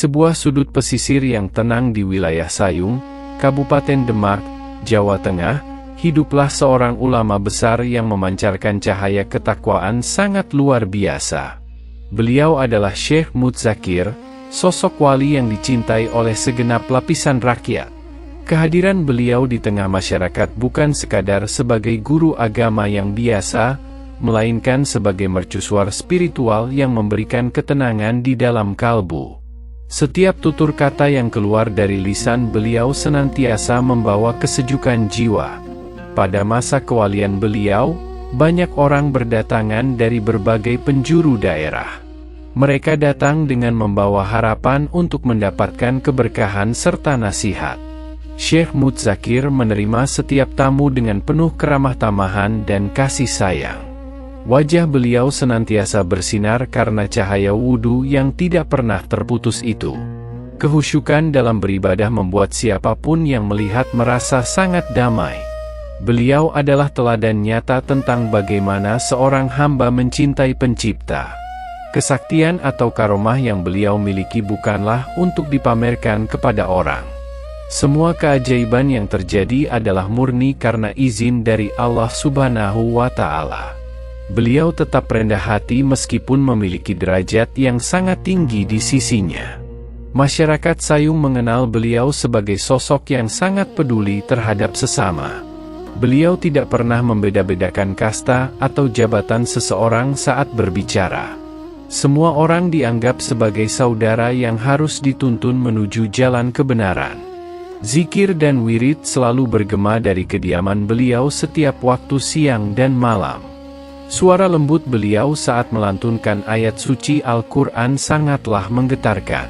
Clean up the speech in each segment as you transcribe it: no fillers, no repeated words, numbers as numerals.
sebuah sudut pesisir yang tenang di wilayah Sayung, Kabupaten Demak, Jawa Tengah, hiduplah seorang ulama besar yang memancarkan cahaya ketakwaan sangat luar biasa. Beliau adalah Syekh Mudzakir, sosok wali yang dicintai oleh segenap lapisan rakyat. Kehadiran beliau di tengah masyarakat bukan sekadar sebagai guru agama yang biasa, melainkan sebagai mercusuar spiritual yang memberikan ketenangan di dalam kalbu. Setiap tutur kata yang keluar dari lisan beliau senantiasa membawa kesejukan jiwa. Pada masa kewalian beliau, banyak orang berdatangan dari berbagai penjuru daerah. Mereka datang dengan membawa harapan untuk mendapatkan keberkahan serta nasihat. Syekh Mudzakir menerima setiap tamu dengan penuh keramah tamahan dan kasih sayang. Wajah beliau senantiasa bersinar karena cahaya wudhu yang tidak pernah terputus itu. Kehusyukan dalam beribadah membuat siapapun yang melihat merasa sangat damai. Beliau adalah teladan nyata tentang bagaimana seorang hamba mencintai pencipta. Kesaktian atau karomah yang beliau miliki bukanlah untuk dipamerkan kepada orang. Semua keajaiban yang terjadi adalah murni karena izin dari Allah Subhanahu wa Ta'ala. Beliau tetap rendah hati meskipun memiliki derajat yang sangat tinggi di sisinya. Masyarakat Sayung mengenal beliau sebagai sosok yang sangat peduli terhadap sesama. Beliau tidak pernah membeda-bedakan kasta atau jabatan seseorang saat berbicara. Semua orang dianggap sebagai saudara yang harus dituntun menuju jalan kebenaran. Zikir dan wirid selalu bergema dari kediaman beliau setiap waktu siang dan malam. Suara lembut beliau saat melantunkan ayat suci Al-Quran sangatlah menggetarkan.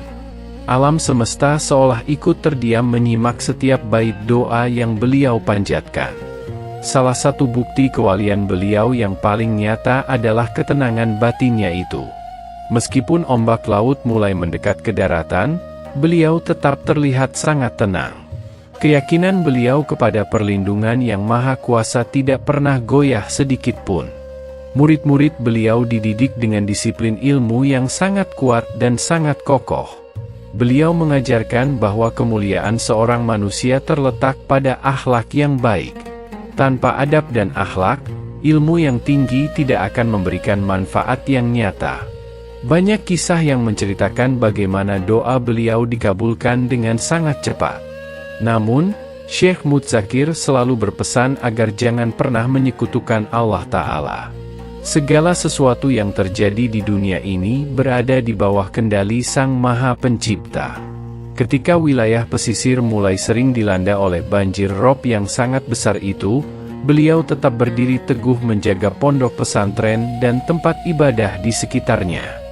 Alam semesta seolah ikut terdiam menyimak setiap bait doa yang beliau panjatkan. Salah satu bukti kewalian beliau yang paling nyata adalah ketenangan batinnya itu. Meskipun ombak laut mulai mendekat ke daratan, beliau tetap terlihat sangat tenang. Keyakinan beliau kepada perlindungan yang maha kuasa tidak pernah goyah sedikit pun. Murid-murid beliau dididik dengan disiplin ilmu yang sangat kuat dan sangat kokoh. Beliau mengajarkan bahwa kemuliaan seorang manusia terletak pada akhlak yang baik. Tanpa adab dan akhlak, ilmu yang tinggi tidak akan memberikan manfaat yang nyata. Banyak kisah yang menceritakan bagaimana doa beliau dikabulkan dengan sangat cepat. Namun, Syekh Mudzakir selalu berpesan agar jangan pernah menyekutukan Allah Ta'ala. Segala sesuatu yang terjadi di dunia ini berada di bawah kendali Sang Maha Pencipta. Ketika wilayah pesisir mulai sering dilanda oleh banjir rob yang sangat besar itu, beliau tetap berdiri teguh menjaga pondok pesantren dan tempat ibadah di sekitarnya.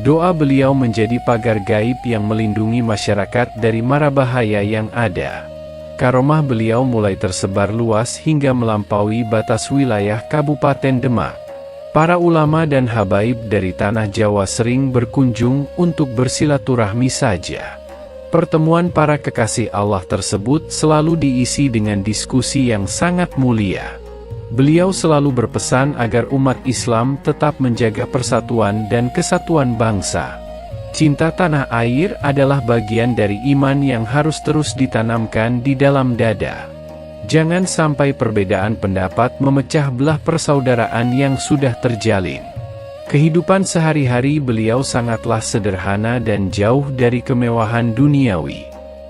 Doa beliau menjadi pagar gaib yang melindungi masyarakat dari mara bahaya yang ada. Karomah beliau mulai tersebar luas hingga melampaui batas wilayah Kabupaten Demak. Para ulama dan habaib dari tanah Jawa sering berkunjung untuk bersilaturahmi saja. Pertemuan para kekasih Allah tersebut selalu diisi dengan diskusi yang sangat mulia. Beliau selalu berpesan agar umat Islam tetap menjaga persatuan dan kesatuan bangsa. Cinta tanah air adalah bagian dari iman yang harus terus ditanamkan di dalam dada. Jangan sampai perbedaan pendapat memecah belah persaudaraan yang sudah terjalin. Kehidupan sehari-hari beliau sangatlah sederhana dan jauh dari kemewahan duniawi.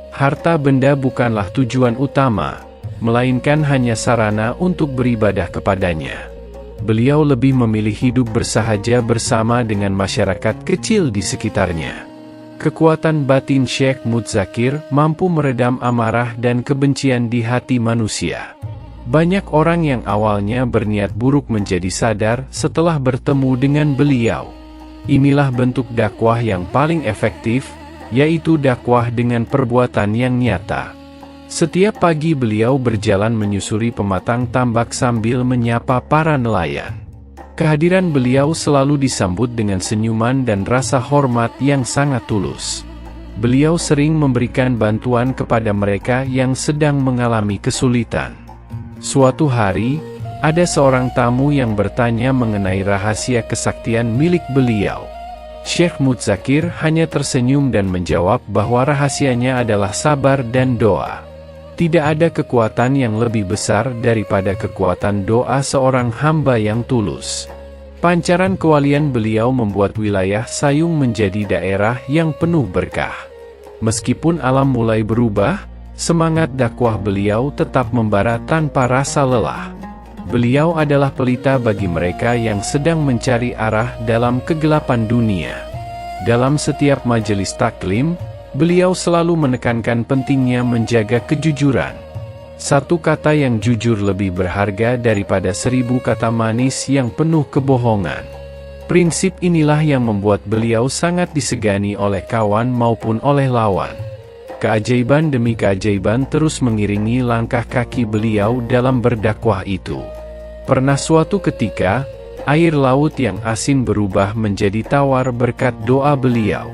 Harta benda bukanlah tujuan utama, melainkan hanya sarana untuk beribadah kepadanya. Beliau lebih memilih hidup bersahaja bersama dengan masyarakat kecil di sekitarnya. Kekuatan batin Syekh Mudzakir mampu meredam amarah dan kebencian di hati manusia. Banyak orang yang awalnya berniat buruk menjadi sadar setelah bertemu dengan beliau. Inilah bentuk dakwah yang paling efektif, yaitu dakwah dengan perbuatan yang nyata. Setiap pagi beliau berjalan menyusuri pematang tambak sambil menyapa para nelayan. Kehadiran beliau selalu disambut dengan senyuman dan rasa hormat yang sangat tulus. Beliau sering memberikan bantuan kepada mereka yang sedang mengalami kesulitan. Suatu hari, ada seorang tamu yang bertanya mengenai rahasia kesaktian milik beliau. Syekh Mudzakir hanya tersenyum dan menjawab bahwa rahasianya adalah sabar dan doa. Tidak ada kekuatan yang lebih besar daripada kekuatan doa seorang hamba yang tulus. Pancaran kewalian beliau membuat wilayah Sayung menjadi daerah yang penuh berkah. Meskipun alam mulai berubah, semangat dakwah beliau tetap membara tanpa rasa lelah. Beliau adalah pelita bagi mereka yang sedang mencari arah dalam kegelapan dunia. Dalam setiap majelis taklim, beliau selalu menekankan pentingnya menjaga kejujuran. Satu kata yang jujur lebih berharga daripada 1000 kata manis yang penuh kebohongan. Prinsip inilah yang membuat beliau sangat disegani oleh kawan maupun oleh lawan. Keajaiban demi keajaiban terus mengiringi langkah kaki beliau dalam berdakwah itu. Pernah suatu ketika, air laut yang asin berubah menjadi tawar berkat doa beliau.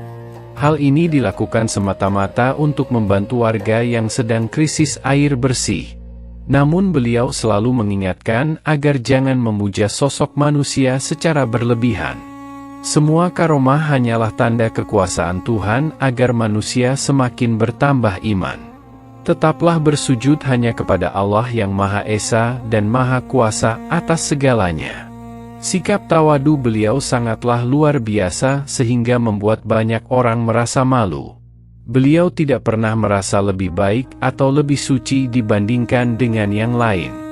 Hal ini dilakukan semata-mata untuk membantu warga yang sedang krisis air bersih. Namun beliau selalu mengingatkan agar jangan memuja sosok manusia secara berlebihan. Semua karomah hanyalah tanda kekuasaan Tuhan agar manusia semakin bertambah iman. Tetaplah bersujud hanya kepada Allah yang Maha Esa dan Maha Kuasa atas segalanya. Sikap tawadu beliau sangatlah luar biasa sehingga membuat banyak orang merasa malu. Beliau tidak pernah merasa lebih baik atau lebih suci dibandingkan dengan yang lain.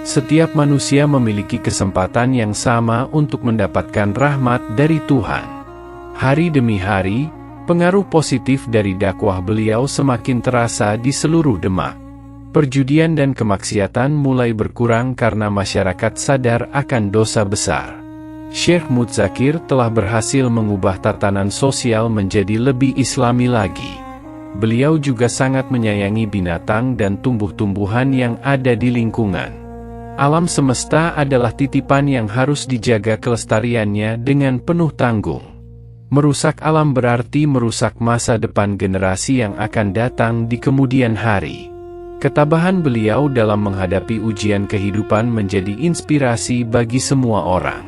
Setiap manusia memiliki kesempatan yang sama untuk mendapatkan rahmat dari Tuhan. Hari demi hari, pengaruh positif dari dakwah beliau semakin terasa di seluruh Demak. Perjudian dan kemaksiatan mulai berkurang karena masyarakat sadar akan dosa besar. Syekh Mudzakir telah berhasil mengubah tatanan sosial menjadi lebih islami lagi. Beliau juga sangat menyayangi binatang dan tumbuh-tumbuhan yang ada di lingkungan. Alam semesta adalah titipan yang harus dijaga kelestariannya dengan penuh tanggung. Merusak alam berarti merusak masa depan generasi yang akan datang di kemudian hari. Ketabahan beliau dalam menghadapi ujian kehidupan menjadi inspirasi bagi semua orang.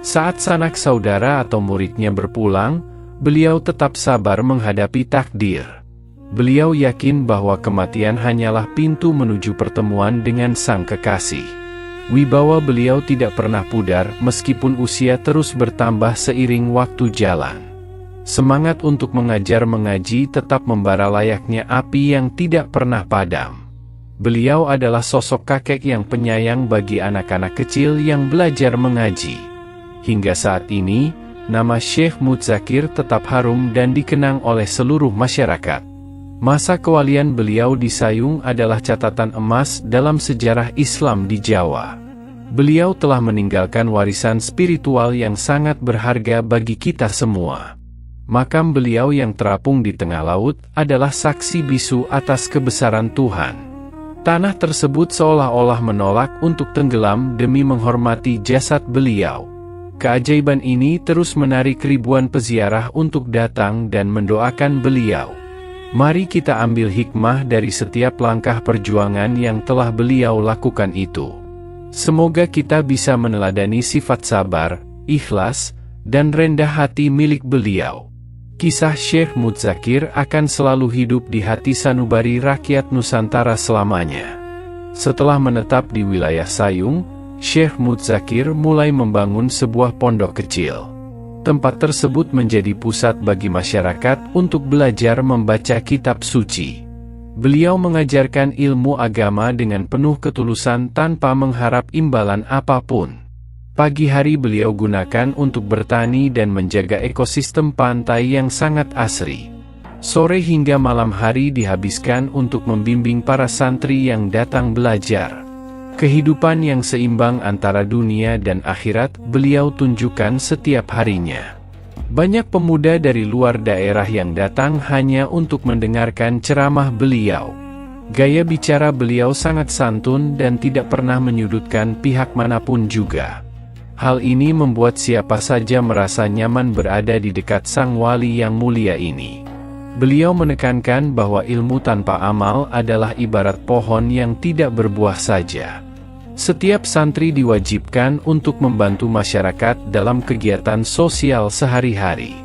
Saat sanak saudara atau muridnya berpulang, beliau tetap sabar menghadapi takdir. Beliau yakin bahwa kematian hanyalah pintu menuju pertemuan dengan sang kekasih. Wibawa beliau tidak pernah pudar meskipun usia terus bertambah seiring waktu jalan. Semangat untuk mengajar mengaji tetap membara layaknya api yang tidak pernah padam. Beliau adalah sosok kakek yang penyayang bagi anak-anak kecil yang belajar mengaji. Hingga saat ini, nama Syekh Mudzakir tetap harum dan dikenang oleh seluruh masyarakat. Masa kewalian beliau di Sayung adalah catatan emas dalam sejarah Islam di Jawa. Beliau telah meninggalkan warisan spiritual yang sangat berharga bagi kita semua. Makam beliau yang terapung di tengah laut adalah saksi bisu atas kebesaran Tuhan. Tanah tersebut seolah-olah menolak untuk tenggelam demi menghormati jasad beliau. Keajaiban ini terus menarik ribuan peziarah untuk datang dan mendoakan beliau. Mari kita ambil hikmah dari setiap langkah perjuangan yang telah beliau lakukan itu. Semoga kita bisa meneladani sifat sabar, ikhlas, dan rendah hati milik beliau. Kisah Syekh Mudzakir akan selalu hidup di hati sanubari rakyat Nusantara selamanya. Setelah menetap di wilayah Sayung, Syekh Mudzakir mulai membangun sebuah pondok kecil. Tempat tersebut menjadi pusat bagi masyarakat untuk belajar membaca kitab suci. Beliau mengajarkan ilmu agama dengan penuh ketulusan tanpa mengharap imbalan apapun. Pagi hari beliau gunakan untuk bertani dan menjaga ekosistem pantai yang sangat asri. Sore hingga malam hari dihabiskan untuk membimbing para santri yang datang belajar. Kehidupan yang seimbang antara dunia dan akhirat beliau tunjukkan setiap harinya. Banyak pemuda dari luar daerah yang datang hanya untuk mendengarkan ceramah beliau. Gaya bicara beliau sangat santun dan tidak pernah menyudutkan pihak manapun juga. Hal ini membuat siapa saja merasa nyaman berada di dekat sang wali yang mulia ini. Beliau menekankan bahwa ilmu tanpa amal adalah ibarat pohon yang tidak berbuah saja. Setiap santri diwajibkan untuk membantu masyarakat dalam kegiatan sosial sehari-hari.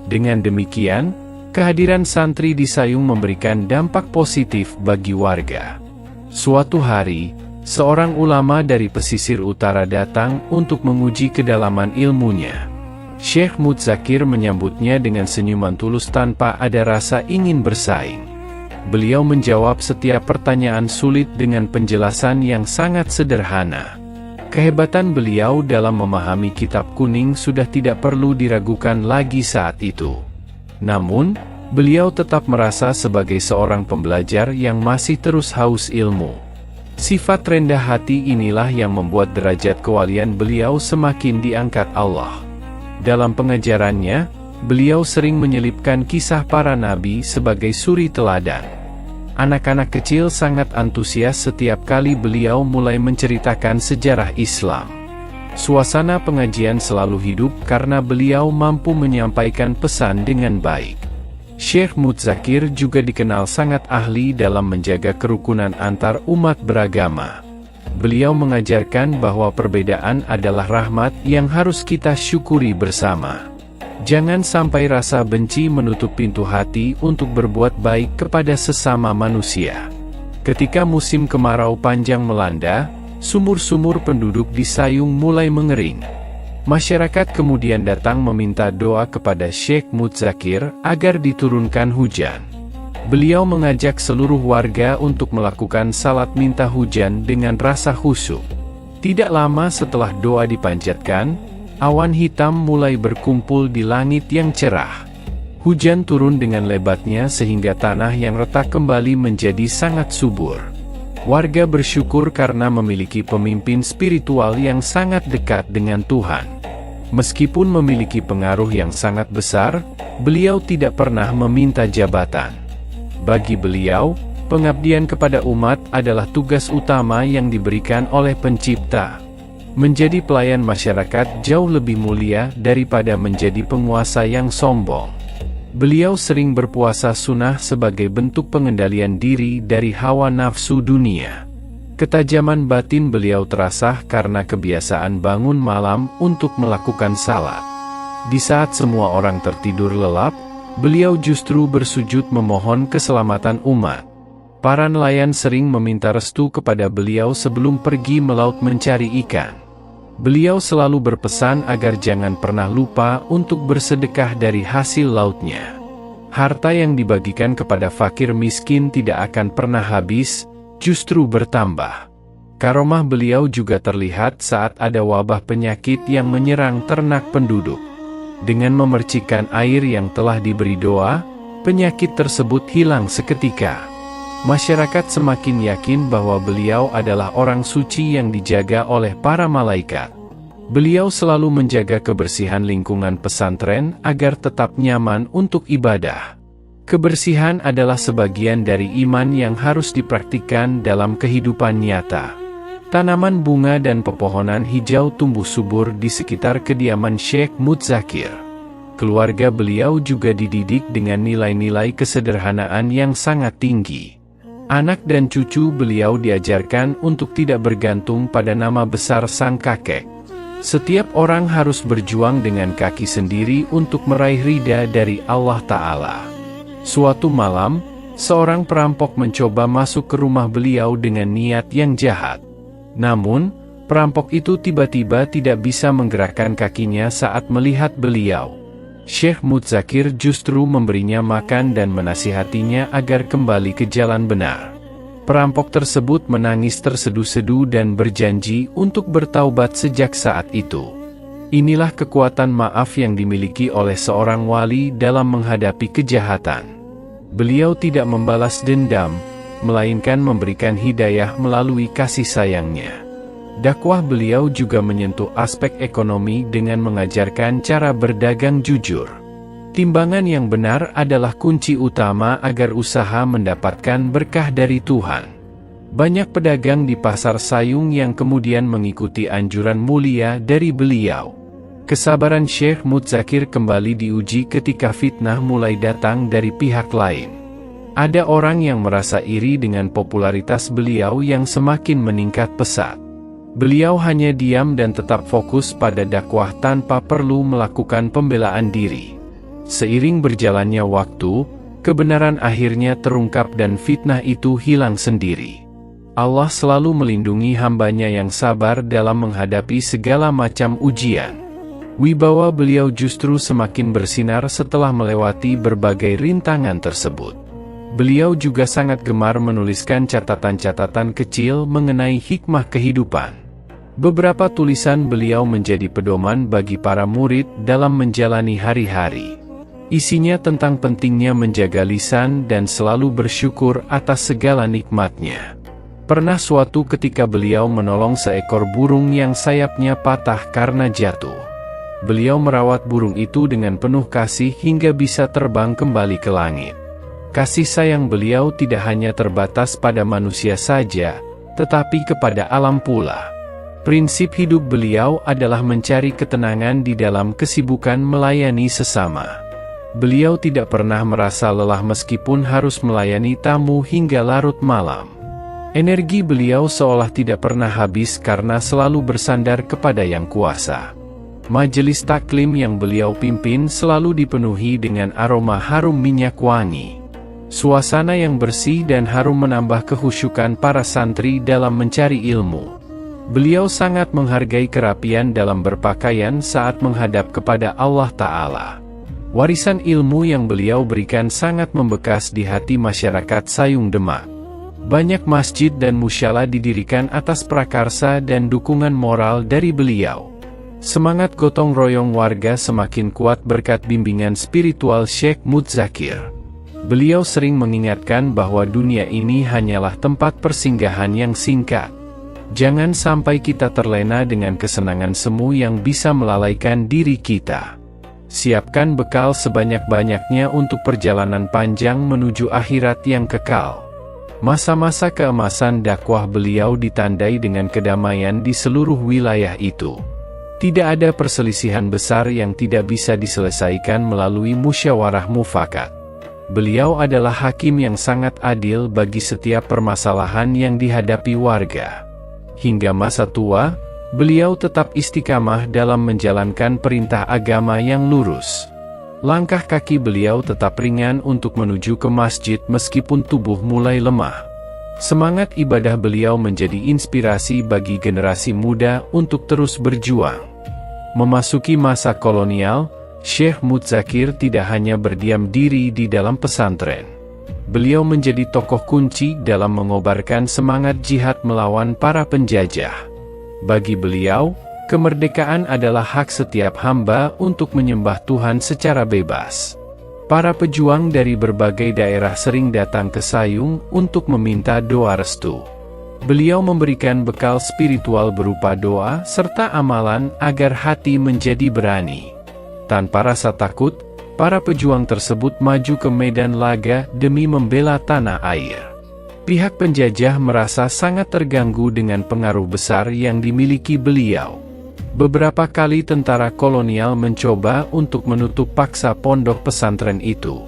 Dengan demikian, kehadiran santri di Sayung memberikan dampak positif bagi warga. Suatu hari, seorang ulama dari pesisir utara datang untuk menguji kedalaman ilmunya. Syekh Mudzakir menyambutnya dengan senyuman tulus tanpa ada rasa ingin bersaing. Beliau menjawab setiap pertanyaan sulit dengan penjelasan yang sangat sederhana. Kehebatan beliau dalam memahami kitab kuning sudah tidak perlu diragukan lagi saat itu. Namun, beliau tetap merasa sebagai seorang pembelajar yang masih terus haus ilmu. Sifat rendah hati inilah yang membuat derajat kewalian beliau semakin diangkat Allah. Dalam pengajarannya, beliau sering menyelipkan kisah para nabi sebagai suri teladan. Anak-anak kecil sangat antusias setiap kali beliau mulai menceritakan sejarah Islam. Suasana pengajian selalu hidup karena beliau mampu menyampaikan pesan dengan baik. Syekh Mudzakir juga dikenal sangat ahli dalam menjaga kerukunan antar umat beragama. Beliau mengajarkan bahwa perbedaan adalah rahmat yang harus kita syukuri bersama. Jangan sampai rasa benci menutup pintu hati untuk berbuat baik kepada sesama manusia. Ketika musim kemarau panjang melanda, sumur-sumur penduduk di Sayung mulai mengering. Masyarakat kemudian datang meminta doa kepada Syekh Mudzakir agar diturunkan hujan. Beliau mengajak seluruh warga untuk melakukan salat minta hujan dengan rasa khusyuk. Tidak lama setelah doa dipanjatkan, awan hitam mulai berkumpul di langit yang cerah. Hujan turun dengan lebatnya sehingga tanah yang retak kembali menjadi sangat subur. Warga bersyukur karena memiliki pemimpin spiritual yang sangat dekat dengan Tuhan. Meskipun memiliki pengaruh yang sangat besar, beliau tidak pernah meminta jabatan. Bagi beliau, pengabdian kepada umat adalah tugas utama yang diberikan oleh Pencipta. Menjadi pelayan masyarakat jauh lebih mulia daripada menjadi penguasa yang sombong. Beliau sering berpuasa sunnah sebagai bentuk pengendalian diri dari hawa nafsu dunia. Ketajaman batin beliau terasa karena kebiasaan bangun malam untuk melakukan salat. Di saat semua orang tertidur lelap, beliau justru bersujud memohon keselamatan umat. Para nelayan sering meminta restu kepada beliau sebelum pergi melaut mencari ikan. Beliau selalu berpesan agar jangan pernah lupa untuk bersedekah dari hasil lautnya. Harta yang dibagikan kepada fakir miskin tidak akan pernah habis, justru bertambah. Karomah beliau juga terlihat saat ada wabah penyakit yang menyerang ternak penduduk. Dengan memercikkan air yang telah diberi doa, penyakit tersebut hilang seketika. Masyarakat semakin yakin bahwa beliau adalah orang suci yang dijaga oleh para malaikat. Beliau selalu menjaga kebersihan lingkungan pesantren agar tetap nyaman untuk ibadah. Kebersihan adalah sebagian dari iman yang harus dipraktikkan dalam kehidupan nyata. Tanaman bunga dan pepohonan hijau tumbuh subur di sekitar kediaman Syekh Mudzakir. Keluarga beliau juga dididik dengan nilai-nilai kesederhanaan yang sangat tinggi. Anak dan cucu beliau diajarkan untuk tidak bergantung pada nama besar sang kakek. Setiap orang harus berjuang dengan kaki sendiri untuk meraih ridha dari Allah Ta'ala. Suatu malam, seorang perampok mencoba masuk ke rumah beliau dengan niat yang jahat. Namun, perampok itu tiba-tiba tidak bisa menggerakkan kakinya saat melihat beliau. Syekh Mudzakir justru memberinya makan dan menasihatinya agar kembali ke jalan benar. Perampok tersebut menangis tersedu-sedu dan berjanji untuk bertaubat sejak saat itu. Inilah kekuatan maaf yang dimiliki oleh seorang wali dalam menghadapi kejahatan. Beliau tidak membalas dendam, melainkan memberikan hidayah melalui kasih sayangnya. Dakwah beliau juga menyentuh aspek ekonomi dengan mengajarkan cara berdagang jujur. Timbangan yang benar adalah kunci utama agar usaha mendapatkan berkah dari Tuhan. Banyak pedagang di pasar Sayung yang kemudian mengikuti anjuran mulia dari beliau. Kesabaran Syekh Mudzakir kembali diuji ketika fitnah mulai datang dari pihak lain. Ada orang yang merasa iri dengan popularitas beliau yang semakin meningkat pesat. Beliau hanya diam dan tetap fokus pada dakwah tanpa perlu melakukan pembelaan diri. Seiring berjalannya waktu, kebenaran akhirnya terungkap dan fitnah itu hilang sendiri. Allah selalu melindungi hambanya yang sabar dalam menghadapi segala macam ujian. Wibawa beliau justru semakin bersinar setelah melewati berbagai rintangan tersebut. Beliau juga sangat gemar menuliskan catatan-catatan kecil mengenai hikmah kehidupan. Beberapa tulisan beliau menjadi pedoman bagi para murid dalam menjalani hari-hari. Isinya tentang pentingnya menjaga lisan dan selalu bersyukur atas segala nikmatnya. Pernah suatu ketika beliau menolong seekor burung yang sayapnya patah karena jatuh. Beliau merawat burung itu dengan penuh kasih hingga bisa terbang kembali ke langit. Kasih sayang beliau tidak hanya terbatas pada manusia saja, tetapi kepada alam pula. Prinsip hidup beliau adalah mencari ketenangan di dalam kesibukan melayani sesama. Beliau tidak pernah merasa lelah meskipun harus melayani tamu hingga larut malam. Energi beliau seolah tidak pernah habis karena selalu bersandar kepada Yang Kuasa. Majelis taklim yang beliau pimpin selalu dipenuhi dengan aroma harum minyak wangi. Suasana yang bersih dan harum menambah kekhusyukan para santri dalam mencari ilmu. Beliau sangat menghargai kerapian dalam berpakaian saat menghadap kepada Allah Ta'ala. Warisan ilmu yang beliau berikan sangat membekas di hati masyarakat Sayung Demak. Banyak masjid dan musyalah didirikan atas prakarsa dan dukungan moral dari beliau. Semangat gotong royong warga semakin kuat berkat bimbingan spiritual Syekh Mudzakir. Beliau sering mengingatkan bahwa dunia ini hanyalah tempat persinggahan yang singkat. Jangan sampai kita terlena dengan kesenangan semu yang bisa melalaikan diri kita. Siapkan bekal sebanyak-banyaknya untuk perjalanan panjang menuju akhirat yang kekal. Masa-masa keemasan dakwah beliau ditandai dengan kedamaian di seluruh wilayah itu. Tidak ada perselisihan besar yang tidak bisa diselesaikan melalui musyawarah mufakat. Beliau adalah hakim yang sangat adil bagi setiap permasalahan yang dihadapi warga. Hingga masa tua, beliau tetap istiqamah dalam menjalankan perintah agama yang lurus. Langkah kaki beliau tetap ringan untuk menuju ke masjid meskipun tubuh mulai lemah. Semangat ibadah beliau menjadi inspirasi bagi generasi muda untuk terus berjuang. Memasuki masa kolonial, Syekh Mudzakir tidak hanya berdiam diri di dalam pesantren. Beliau menjadi tokoh kunci dalam mengobarkan semangat jihad melawan para penjajah. Bagi beliau, kemerdekaan adalah hak setiap hamba untuk menyembah Tuhan secara bebas. Para pejuang dari berbagai daerah sering datang ke Sayung untuk meminta doa restu. Beliau memberikan bekal spiritual berupa doa serta amalan agar hati menjadi berani. Tanpa rasa takut, para pejuang tersebut maju ke medan laga demi membela tanah air. Pihak penjajah merasa sangat terganggu dengan pengaruh besar yang dimiliki beliau. Beberapa kali tentara kolonial mencoba untuk menutup paksa pondok pesantren itu.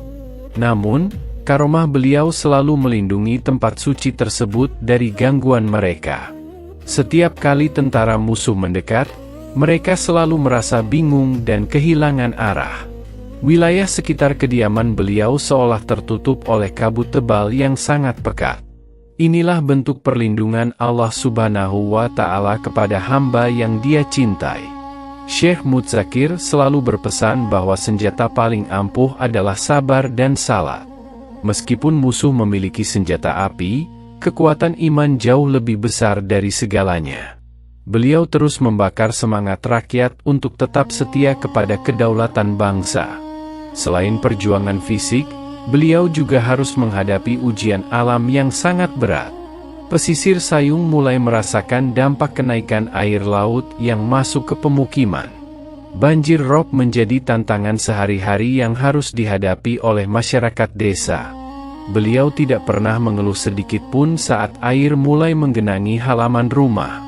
Namun, karomah beliau selalu melindungi tempat suci tersebut dari gangguan mereka. Setiap kali tentara musuh mendekat, mereka selalu merasa bingung dan kehilangan arah. Wilayah sekitar kediaman beliau seolah tertutup oleh kabut tebal yang sangat pekat. Inilah bentuk perlindungan Allah Subhanahu wa Ta'ala kepada hamba yang Dia cintai. Syekh Mudzakir selalu berpesan bahwa senjata paling ampuh adalah sabar dan salat. Meskipun musuh memiliki senjata api, kekuatan iman jauh lebih besar dari segalanya. Beliau terus membakar semangat rakyat untuk tetap setia kepada kedaulatan bangsa. Selain perjuangan fisik, beliau juga harus menghadapi ujian alam yang sangat berat. Pesisir Sayung mulai merasakan dampak kenaikan air laut yang masuk ke pemukiman. Banjir rob menjadi tantangan sehari-hari yang harus dihadapi oleh masyarakat desa. Beliau tidak pernah mengeluh sedikit pun saat air mulai menggenangi halaman rumah.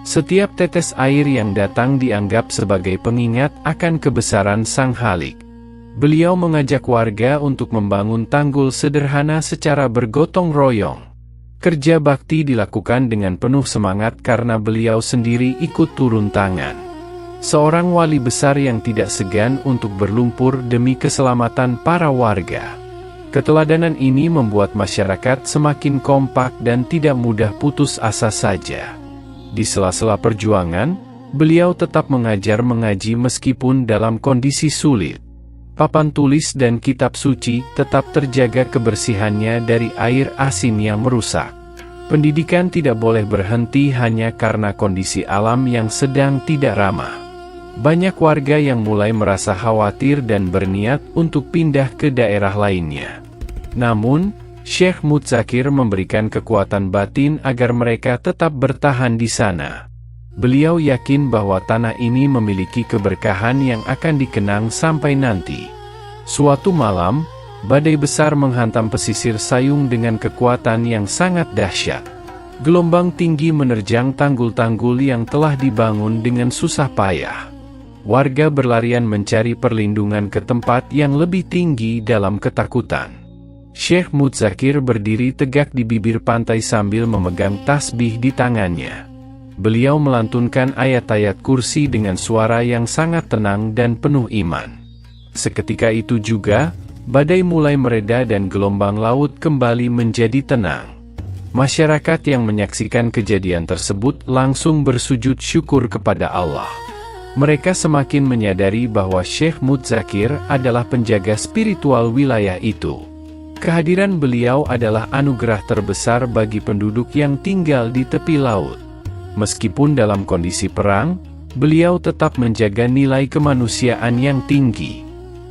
Setiap tetes air yang datang dianggap sebagai pengingat akan kebesaran Sang Khalik. Beliau mengajak warga untuk membangun tanggul sederhana secara bergotong royong. Kerja bakti dilakukan dengan penuh semangat karena beliau sendiri ikut turun tangan. seorang wali besar yang tidak segan untuk berlumpur demi keselamatan para warga. Keteladanan ini membuat masyarakat semakin kompak dan tidak mudah putus asa saja. Di sela-sela perjuangan, beliau tetap mengajar mengaji meskipun dalam kondisi sulit. Papan tulis dan kitab suci tetap terjaga kebersihannya dari air asin yang merusak. Pendidikan tidak boleh berhenti hanya karena kondisi alam yang sedang tidak ramah. Banyak warga yang mulai merasa khawatir dan berniat untuk pindah ke daerah lainnya. Namun, Syekh Mudzakir memberikan kekuatan batin agar mereka tetap bertahan di sana. Beliau yakin bahwa tanah ini memiliki keberkahan yang akan dikenang sampai nanti. Suatu malam, badai besar menghantam pesisir Sayung dengan kekuatan yang sangat dahsyat. Gelombang tinggi menerjang tanggul-tanggul yang telah dibangun dengan susah payah. Warga berlarian mencari perlindungan ke tempat yang lebih tinggi dalam ketakutan. Syekh Mudzakir berdiri tegak di bibir pantai sambil memegang tasbih di tangannya. Beliau melantunkan ayat-ayat kursi dengan suara yang sangat tenang dan penuh iman. Seketika itu juga, badai mulai mereda dan gelombang laut kembali menjadi tenang. Masyarakat yang menyaksikan kejadian tersebut langsung bersujud syukur kepada Allah. Mereka semakin menyadari bahwa Syekh Mudzakir adalah penjaga spiritual wilayah itu. Kehadiran beliau adalah anugerah terbesar bagi penduduk yang tinggal di tepi laut. Meskipun dalam kondisi perang, beliau tetap menjaga nilai kemanusiaan yang tinggi.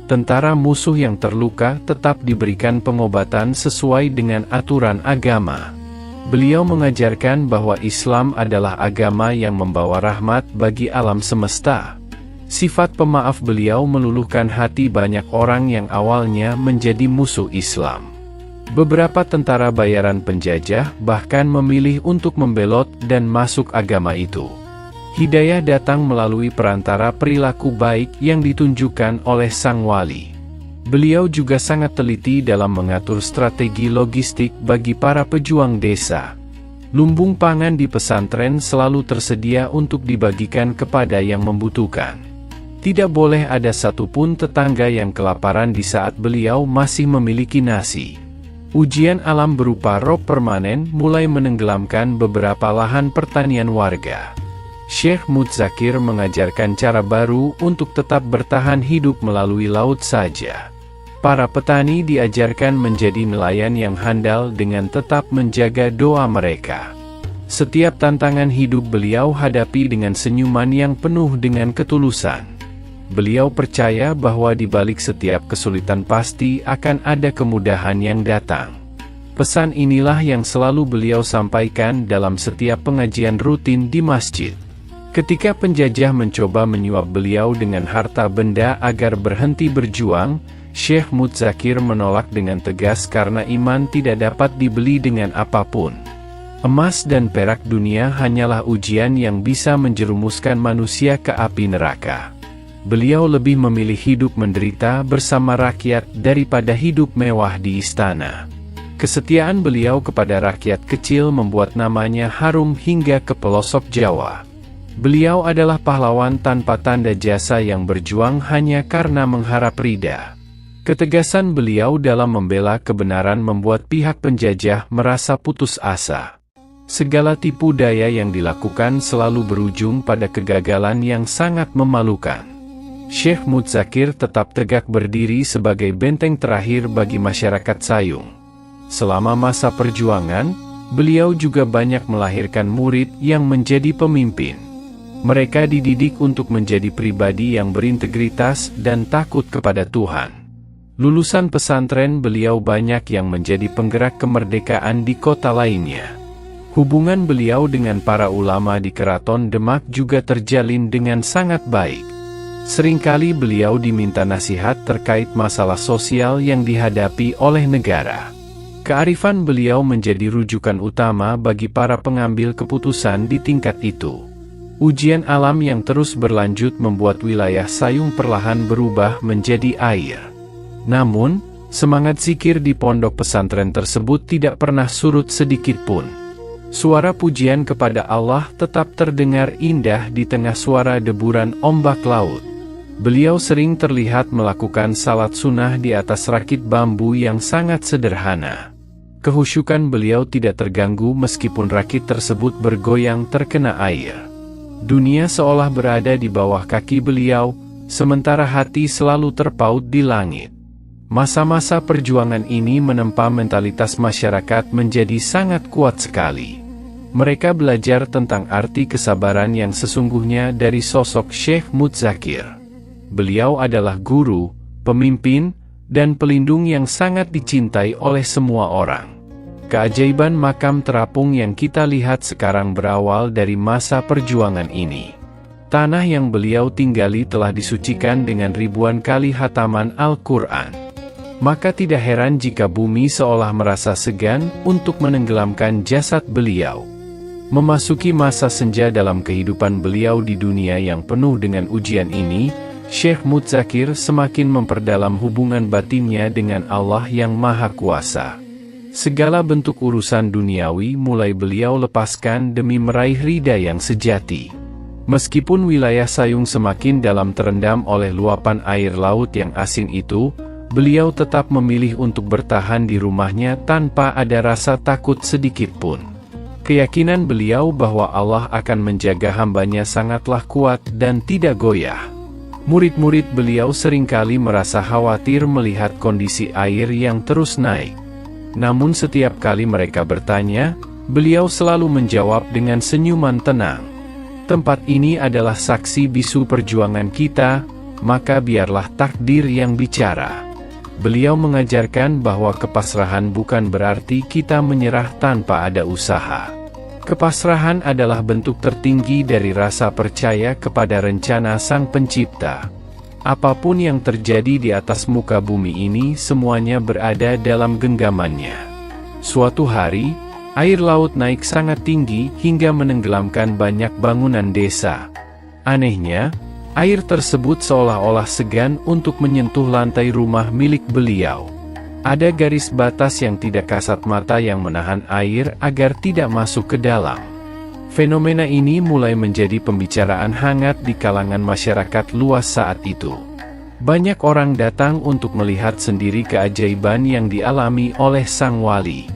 Tentara musuh yang terluka tetap diberikan pengobatan sesuai dengan aturan agama. Beliau mengajarkan bahwa Islam adalah agama yang membawa rahmat bagi alam semesta. Sifat pemaaf beliau meluluhkan hati banyak orang yang awalnya menjadi musuh Islam. Beberapa tentara bayaran penjajah bahkan memilih untuk membelot dan masuk agama itu. Hidayah datang melalui perantara perilaku baik yang ditunjukkan oleh sang wali. Beliau juga sangat teliti dalam mengatur strategi logistik bagi para pejuang desa. Lumbung pangan di pesantren selalu tersedia untuk dibagikan kepada yang membutuhkan. Tidak boleh ada satupun tetangga yang kelaparan di saat beliau masih memiliki nasi. Ujian alam berupa rob permanen mulai menenggelamkan beberapa lahan pertanian warga. Syekh Mudzakir mengajarkan cara baru untuk tetap bertahan hidup melalui laut saja. Para petani diajarkan menjadi nelayan yang handal dengan tetap menjaga doa mereka. Setiap tantangan hidup beliau hadapi dengan senyuman yang penuh dengan ketulusan. Beliau percaya bahwa di balik setiap kesulitan pasti akan ada kemudahan yang datang. Pesan inilah yang selalu beliau sampaikan dalam setiap pengajian rutin di masjid. Ketika penjajah mencoba menyuap beliau dengan harta benda agar berhenti berjuang, Syekh Mudzakir menolak dengan tegas karena iman tidak dapat dibeli dengan apapun. Emas dan perak dunia hanyalah ujian yang bisa menjerumuskan manusia ke api neraka. Beliau lebih memilih hidup menderita bersama rakyat daripada hidup mewah di istana. Kesetiaan beliau kepada rakyat kecil membuat namanya harum hingga ke pelosok Jawa. Beliau adalah pahlawan tanpa tanda jasa yang berjuang hanya karena mengharap ridha. Ketegasan beliau dalam membela kebenaran membuat pihak penjajah merasa putus asa. Segala tipu daya yang dilakukan selalu berujung pada kegagalan yang sangat memalukan. Syekh Mudzakir tetap tegak berdiri sebagai benteng terakhir bagi masyarakat Sayung. Selama masa perjuangan, beliau juga banyak melahirkan murid yang menjadi pemimpin. Mereka dididik untuk menjadi pribadi yang berintegritas dan takut kepada Tuhan. Lulusan pesantren beliau banyak yang menjadi penggerak kemerdekaan di kota lainnya. Hubungan beliau dengan para ulama di Keraton Demak juga terjalin dengan sangat baik. Seringkali beliau diminta nasihat terkait masalah sosial yang dihadapi oleh negara. Kearifan beliau menjadi rujukan utama bagi para pengambil keputusan di tingkat itu. Ujian alam yang terus berlanjut membuat wilayah Sayung perlahan berubah menjadi air. Namun, semangat zikir di pondok pesantren tersebut tidak pernah surut sedikit pun. Suara pujian kepada Allah tetap terdengar indah di tengah suara deburan ombak laut. Beliau sering terlihat melakukan salat sunnah di atas rakit bambu yang sangat sederhana. Kehusyukan beliau tidak terganggu meskipun rakit tersebut bergoyang terkena air. Dunia seolah berada di bawah kaki beliau, sementara hati selalu terpaut di langit. Masa-masa perjuangan ini menempa mentalitas masyarakat menjadi sangat kuat sekali. Mereka belajar tentang arti kesabaran yang sesungguhnya dari sosok Syekh Mudzakir. Beliau adalah guru, pemimpin, dan pelindung yang sangat dicintai oleh semua orang. Keajaiban makam terapung yang kita lihat sekarang berawal dari masa perjuangan ini. Tanah yang beliau tinggali telah disucikan dengan ribuan kali khataman Al-Quran. Maka tidak heran jika bumi seolah merasa segan untuk menenggelamkan jasad beliau. Memasuki masa senja dalam kehidupan beliau di dunia yang penuh dengan ujian ini, Syekh Mudzakir semakin memperdalam hubungan batinnya dengan Allah yang Maha Kuasa. Segala bentuk urusan duniawi mulai beliau lepaskan demi meraih ridha yang sejati. Meskipun wilayah Sayung semakin dalam terendam oleh luapan air laut yang asin itu, beliau tetap memilih untuk bertahan di rumahnya tanpa ada rasa takut sedikit pun. Keyakinan beliau bahwa Allah akan menjaga hambanya sangatlah kuat dan tidak goyah. Murid-murid beliau seringkali merasa khawatir melihat kondisi air yang terus naik. Namun setiap kali mereka bertanya, beliau selalu menjawab dengan senyuman tenang. Tempat ini adalah saksi bisu perjuangan kita, maka biarlah takdir yang bicara. Beliau mengajarkan bahwa kepasrahan bukan berarti kita menyerah tanpa ada usaha. Kepasrahan adalah bentuk tertinggi dari rasa percaya kepada rencana Sang Pencipta. Apapun yang terjadi di atas muka bumi ini semuanya berada dalam genggamannya. Suatu hari, air laut naik sangat tinggi hingga menenggelamkan banyak bangunan desa. Anehnya, air tersebut seolah-olah segan untuk menyentuh lantai rumah milik beliau. Ada garis batas yang tidak kasat mata yang menahan air agar tidak masuk ke dalam. Fenomena ini mulai menjadi pembicaraan hangat di kalangan masyarakat luas saat itu. Banyak orang datang untuk melihat sendiri keajaiban yang dialami oleh sang wali.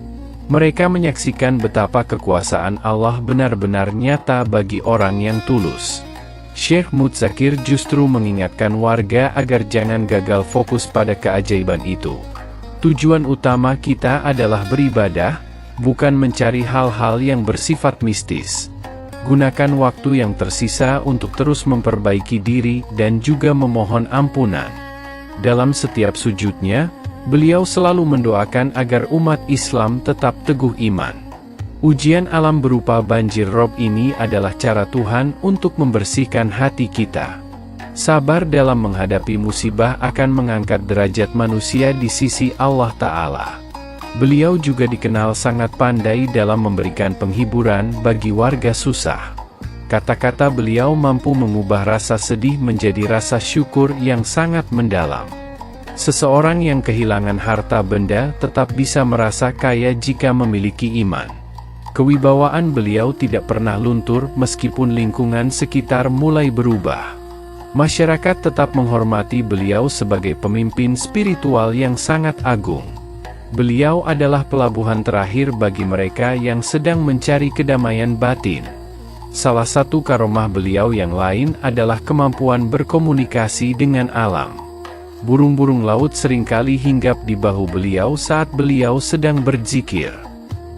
Mereka menyaksikan betapa kekuasaan Allah benar-benar nyata bagi orang yang tulus. Syekh Mudzakir justru mengingatkan warga agar jangan gagal fokus pada keajaiban itu. Tujuan utama kita adalah beribadah, bukan mencari hal-hal yang bersifat mistis. Gunakan waktu yang tersisa untuk terus memperbaiki diri dan juga memohon ampunan. Dalam setiap sujudnya, beliau selalu mendoakan agar umat Islam tetap teguh iman. Ujian alam berupa banjir rob ini adalah cara Tuhan untuk membersihkan hati kita. Sabar dalam menghadapi musibah akan mengangkat derajat manusia di sisi Allah Ta'ala. Beliau juga dikenal sangat pandai dalam memberikan penghiburan bagi warga susah. Kata-kata beliau mampu mengubah rasa sedih menjadi rasa syukur yang sangat mendalam. Seseorang yang kehilangan harta benda tetap bisa merasa kaya jika memiliki iman. Kewibawaan beliau tidak pernah luntur meskipun lingkungan sekitar mulai berubah. Masyarakat tetap menghormati beliau sebagai pemimpin spiritual yang sangat agung. Beliau adalah pelabuhan terakhir bagi mereka yang sedang mencari kedamaian batin. Salah satu karomah beliau yang lain adalah kemampuan berkomunikasi dengan alam. Burung-burung laut seringkali hinggap di bahu beliau saat beliau sedang berzikir.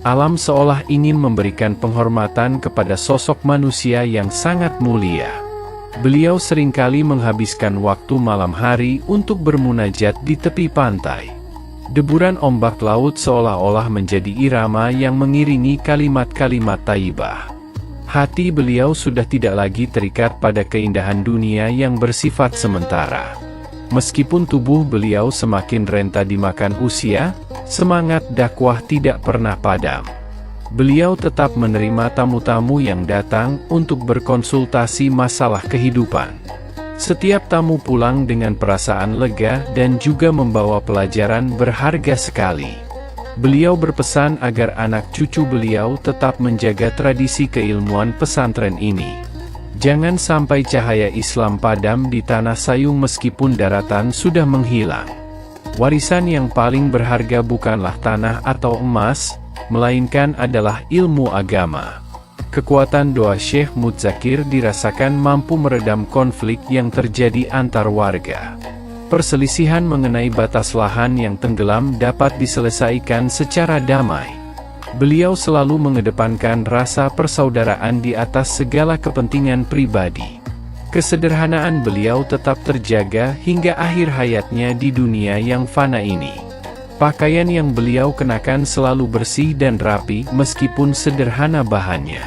Alam seolah ingin memberikan penghormatan kepada sosok manusia yang sangat mulia. Beliau seringkali menghabiskan waktu malam hari untuk bermunajat di tepi pantai. Deburan ombak laut seolah-olah menjadi irama yang mengiringi kalimat-kalimat thayyibah. Hati beliau sudah tidak lagi terikat pada keindahan dunia yang bersifat sementara. Meskipun tubuh beliau semakin renta dimakan usia, semangat dakwah tidak pernah padam. Beliau tetap menerima tamu-tamu yang datang untuk berkonsultasi masalah kehidupan. Setiap tamu pulang dengan perasaan lega dan juga membawa pelajaran berharga sekali. Beliau berpesan agar anak cucu beliau tetap menjaga tradisi keilmuan pesantren ini. Jangan sampai cahaya Islam padam di tanah Sayung meskipun daratan sudah menghilang. Warisan yang paling berharga bukanlah tanah atau emas, melainkan adalah ilmu agama. Kekuatan doa Syekh Mudzakir dirasakan mampu meredam konflik yang terjadi antar warga. Perselisihan mengenai batas lahan yang tenggelam dapat diselesaikan secara damai. Beliau selalu mengedepankan rasa persaudaraan di atas segala kepentingan pribadi. Kesederhanaan beliau tetap terjaga hingga akhir hayatnya di dunia yang fana ini. Pakaian yang beliau kenakan selalu bersih dan rapi meskipun sederhana bahannya.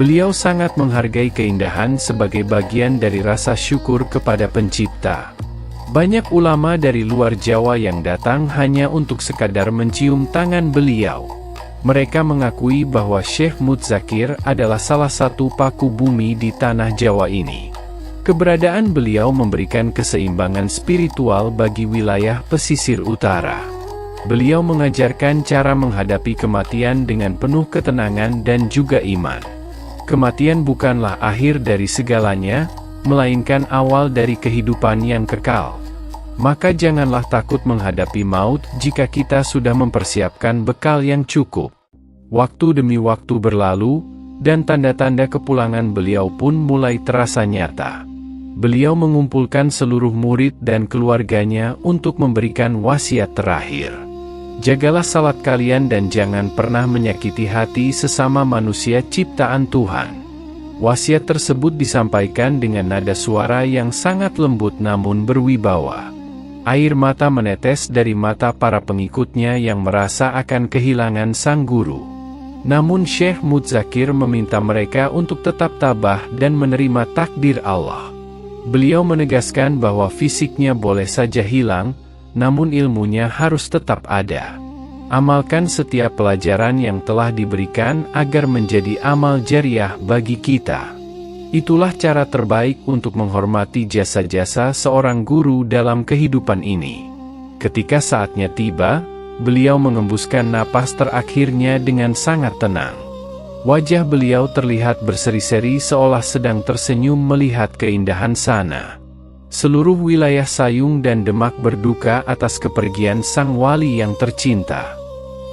Beliau sangat menghargai keindahan sebagai bagian dari rasa syukur kepada Pencipta. Banyak ulama dari luar Jawa yang datang hanya untuk sekadar mencium tangan beliau. Mereka mengakui bahwa Syekh Mudzakir adalah salah satu paku bumi di tanah Jawa ini. Keberadaan beliau memberikan keseimbangan spiritual bagi wilayah pesisir utara. Beliau mengajarkan cara menghadapi kematian dengan penuh ketenangan dan juga iman. Kematian bukanlah akhir dari segalanya, melainkan awal dari kehidupan yang kekal. Maka janganlah takut menghadapi maut jika kita sudah mempersiapkan bekal yang cukup. Waktu demi waktu berlalu, dan tanda-tanda kepulangan beliau pun mulai terasa nyata. Beliau mengumpulkan seluruh murid dan keluarganya untuk memberikan wasiat terakhir. Jagalah salat kalian dan jangan pernah menyakiti hati sesama manusia ciptaan Tuhan. Wasiat tersebut disampaikan dengan nada suara yang sangat lembut namun berwibawa. Air mata menetes dari mata para pengikutnya yang merasa akan kehilangan sang guru. Namun Syekh Mudzakir meminta mereka untuk tetap tabah dan menerima takdir Allah. Beliau menegaskan bahwa fisiknya boleh saja hilang, namun ilmunya harus tetap ada. Amalkan setiap pelajaran yang telah diberikan agar menjadi amal jariah bagi kita. Itulah cara terbaik untuk menghormati jasa-jasa seorang guru dalam kehidupan ini. Ketika saatnya tiba, beliau mengembuskan napas terakhirnya dengan sangat tenang. Wajah beliau terlihat berseri-seri seolah sedang tersenyum melihat keindahan sana. Seluruh wilayah Sayung dan Demak berduka atas kepergian sang wali yang tercinta.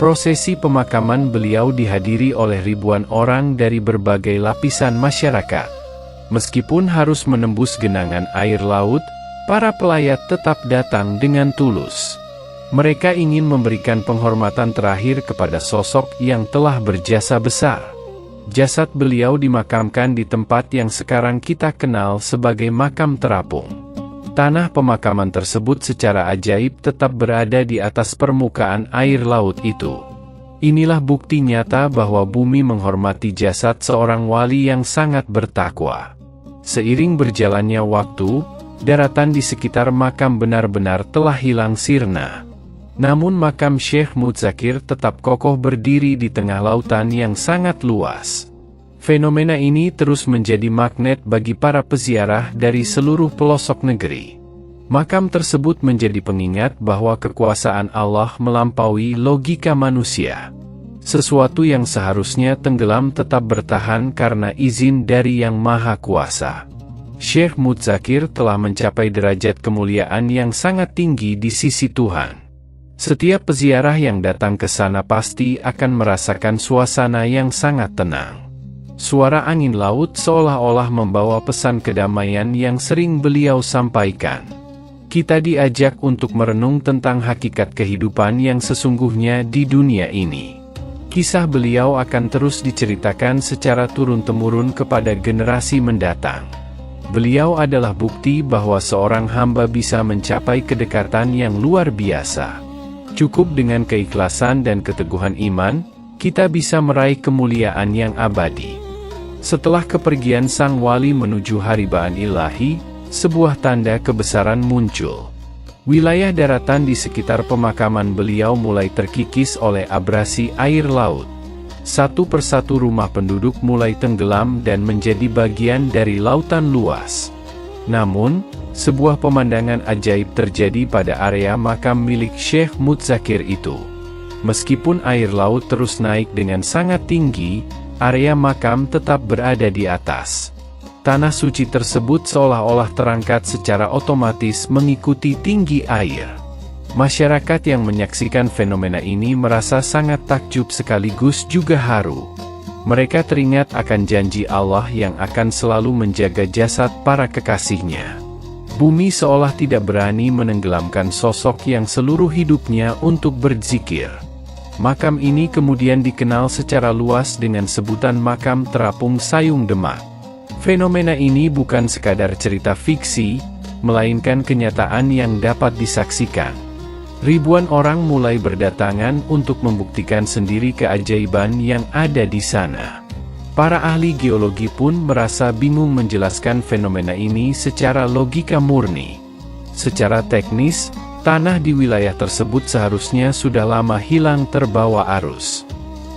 Prosesi pemakaman beliau dihadiri oleh ribuan orang dari berbagai lapisan masyarakat. Meskipun harus menembus genangan air laut, para pelayat tetap datang dengan tulus. Mereka ingin memberikan penghormatan terakhir kepada sosok yang telah berjasa besar. Jasad beliau dimakamkan di tempat yang sekarang kita kenal sebagai makam terapung. Tanah pemakaman tersebut secara ajaib tetap berada di atas permukaan air laut itu. Inilah bukti nyata bahwa bumi menghormati jasad seorang wali yang sangat bertakwa. Seiring berjalannya waktu, daratan di sekitar makam benar-benar telah hilang sirna. Namun makam Syekh Mudzakir tetap kokoh berdiri di tengah lautan yang sangat luas. Fenomena ini terus menjadi magnet bagi para peziarah dari seluruh pelosok negeri. Makam tersebut menjadi pengingat bahwa kekuasaan Allah melampaui logika manusia. Sesuatu yang seharusnya tenggelam tetap bertahan karena izin dari Yang Maha Kuasa. Syekh Mudzakir telah mencapai derajat kemuliaan yang sangat tinggi di sisi Tuhan. Setiap peziarah yang datang ke sana pasti akan merasakan suasana yang sangat tenang. Suara angin laut seolah-olah membawa pesan kedamaian yang sering beliau sampaikan. Kita diajak untuk merenung tentang hakikat kehidupan yang sesungguhnya di dunia ini. Kisah beliau akan terus diceritakan secara turun-temurun kepada generasi mendatang. Beliau adalah bukti bahwa seorang hamba bisa mencapai kedekatan yang luar biasa. Cukup dengan keikhlasan dan keteguhan iman, kita bisa meraih kemuliaan yang abadi. Setelah kepergian sang wali menuju haribaan ilahi, sebuah tanda kebesaran muncul. Wilayah daratan di sekitar pemakaman beliau mulai terkikis oleh abrasi air laut. Satu persatu rumah penduduk mulai tenggelam dan menjadi bagian dari lautan luas. Namun, sebuah pemandangan ajaib terjadi pada area makam milik Syekh Mudzakir itu. Meskipun air laut terus naik dengan sangat tinggi, area makam tetap berada di atas. Tanah suci tersebut seolah-olah terangkat secara otomatis mengikuti tinggi air. Masyarakat yang menyaksikan fenomena ini merasa sangat takjub sekaligus juga haru. Mereka teringat akan janji Allah yang akan selalu menjaga jasad para kekasihnya. Bumi seolah tidak berani menenggelamkan sosok yang seluruh hidupnya untuk berzikir. Makam ini kemudian dikenal secara luas dengan sebutan makam terapung Sayung Demak. Fenomena ini bukan sekadar cerita fiksi, melainkan kenyataan yang dapat disaksikan. Ribuan orang mulai berdatangan untuk membuktikan sendiri keajaiban yang ada di sana. Para ahli geologi pun merasa bingung menjelaskan fenomena ini secara logika murni. Secara teknis, tanah di wilayah tersebut seharusnya sudah lama hilang terbawa arus.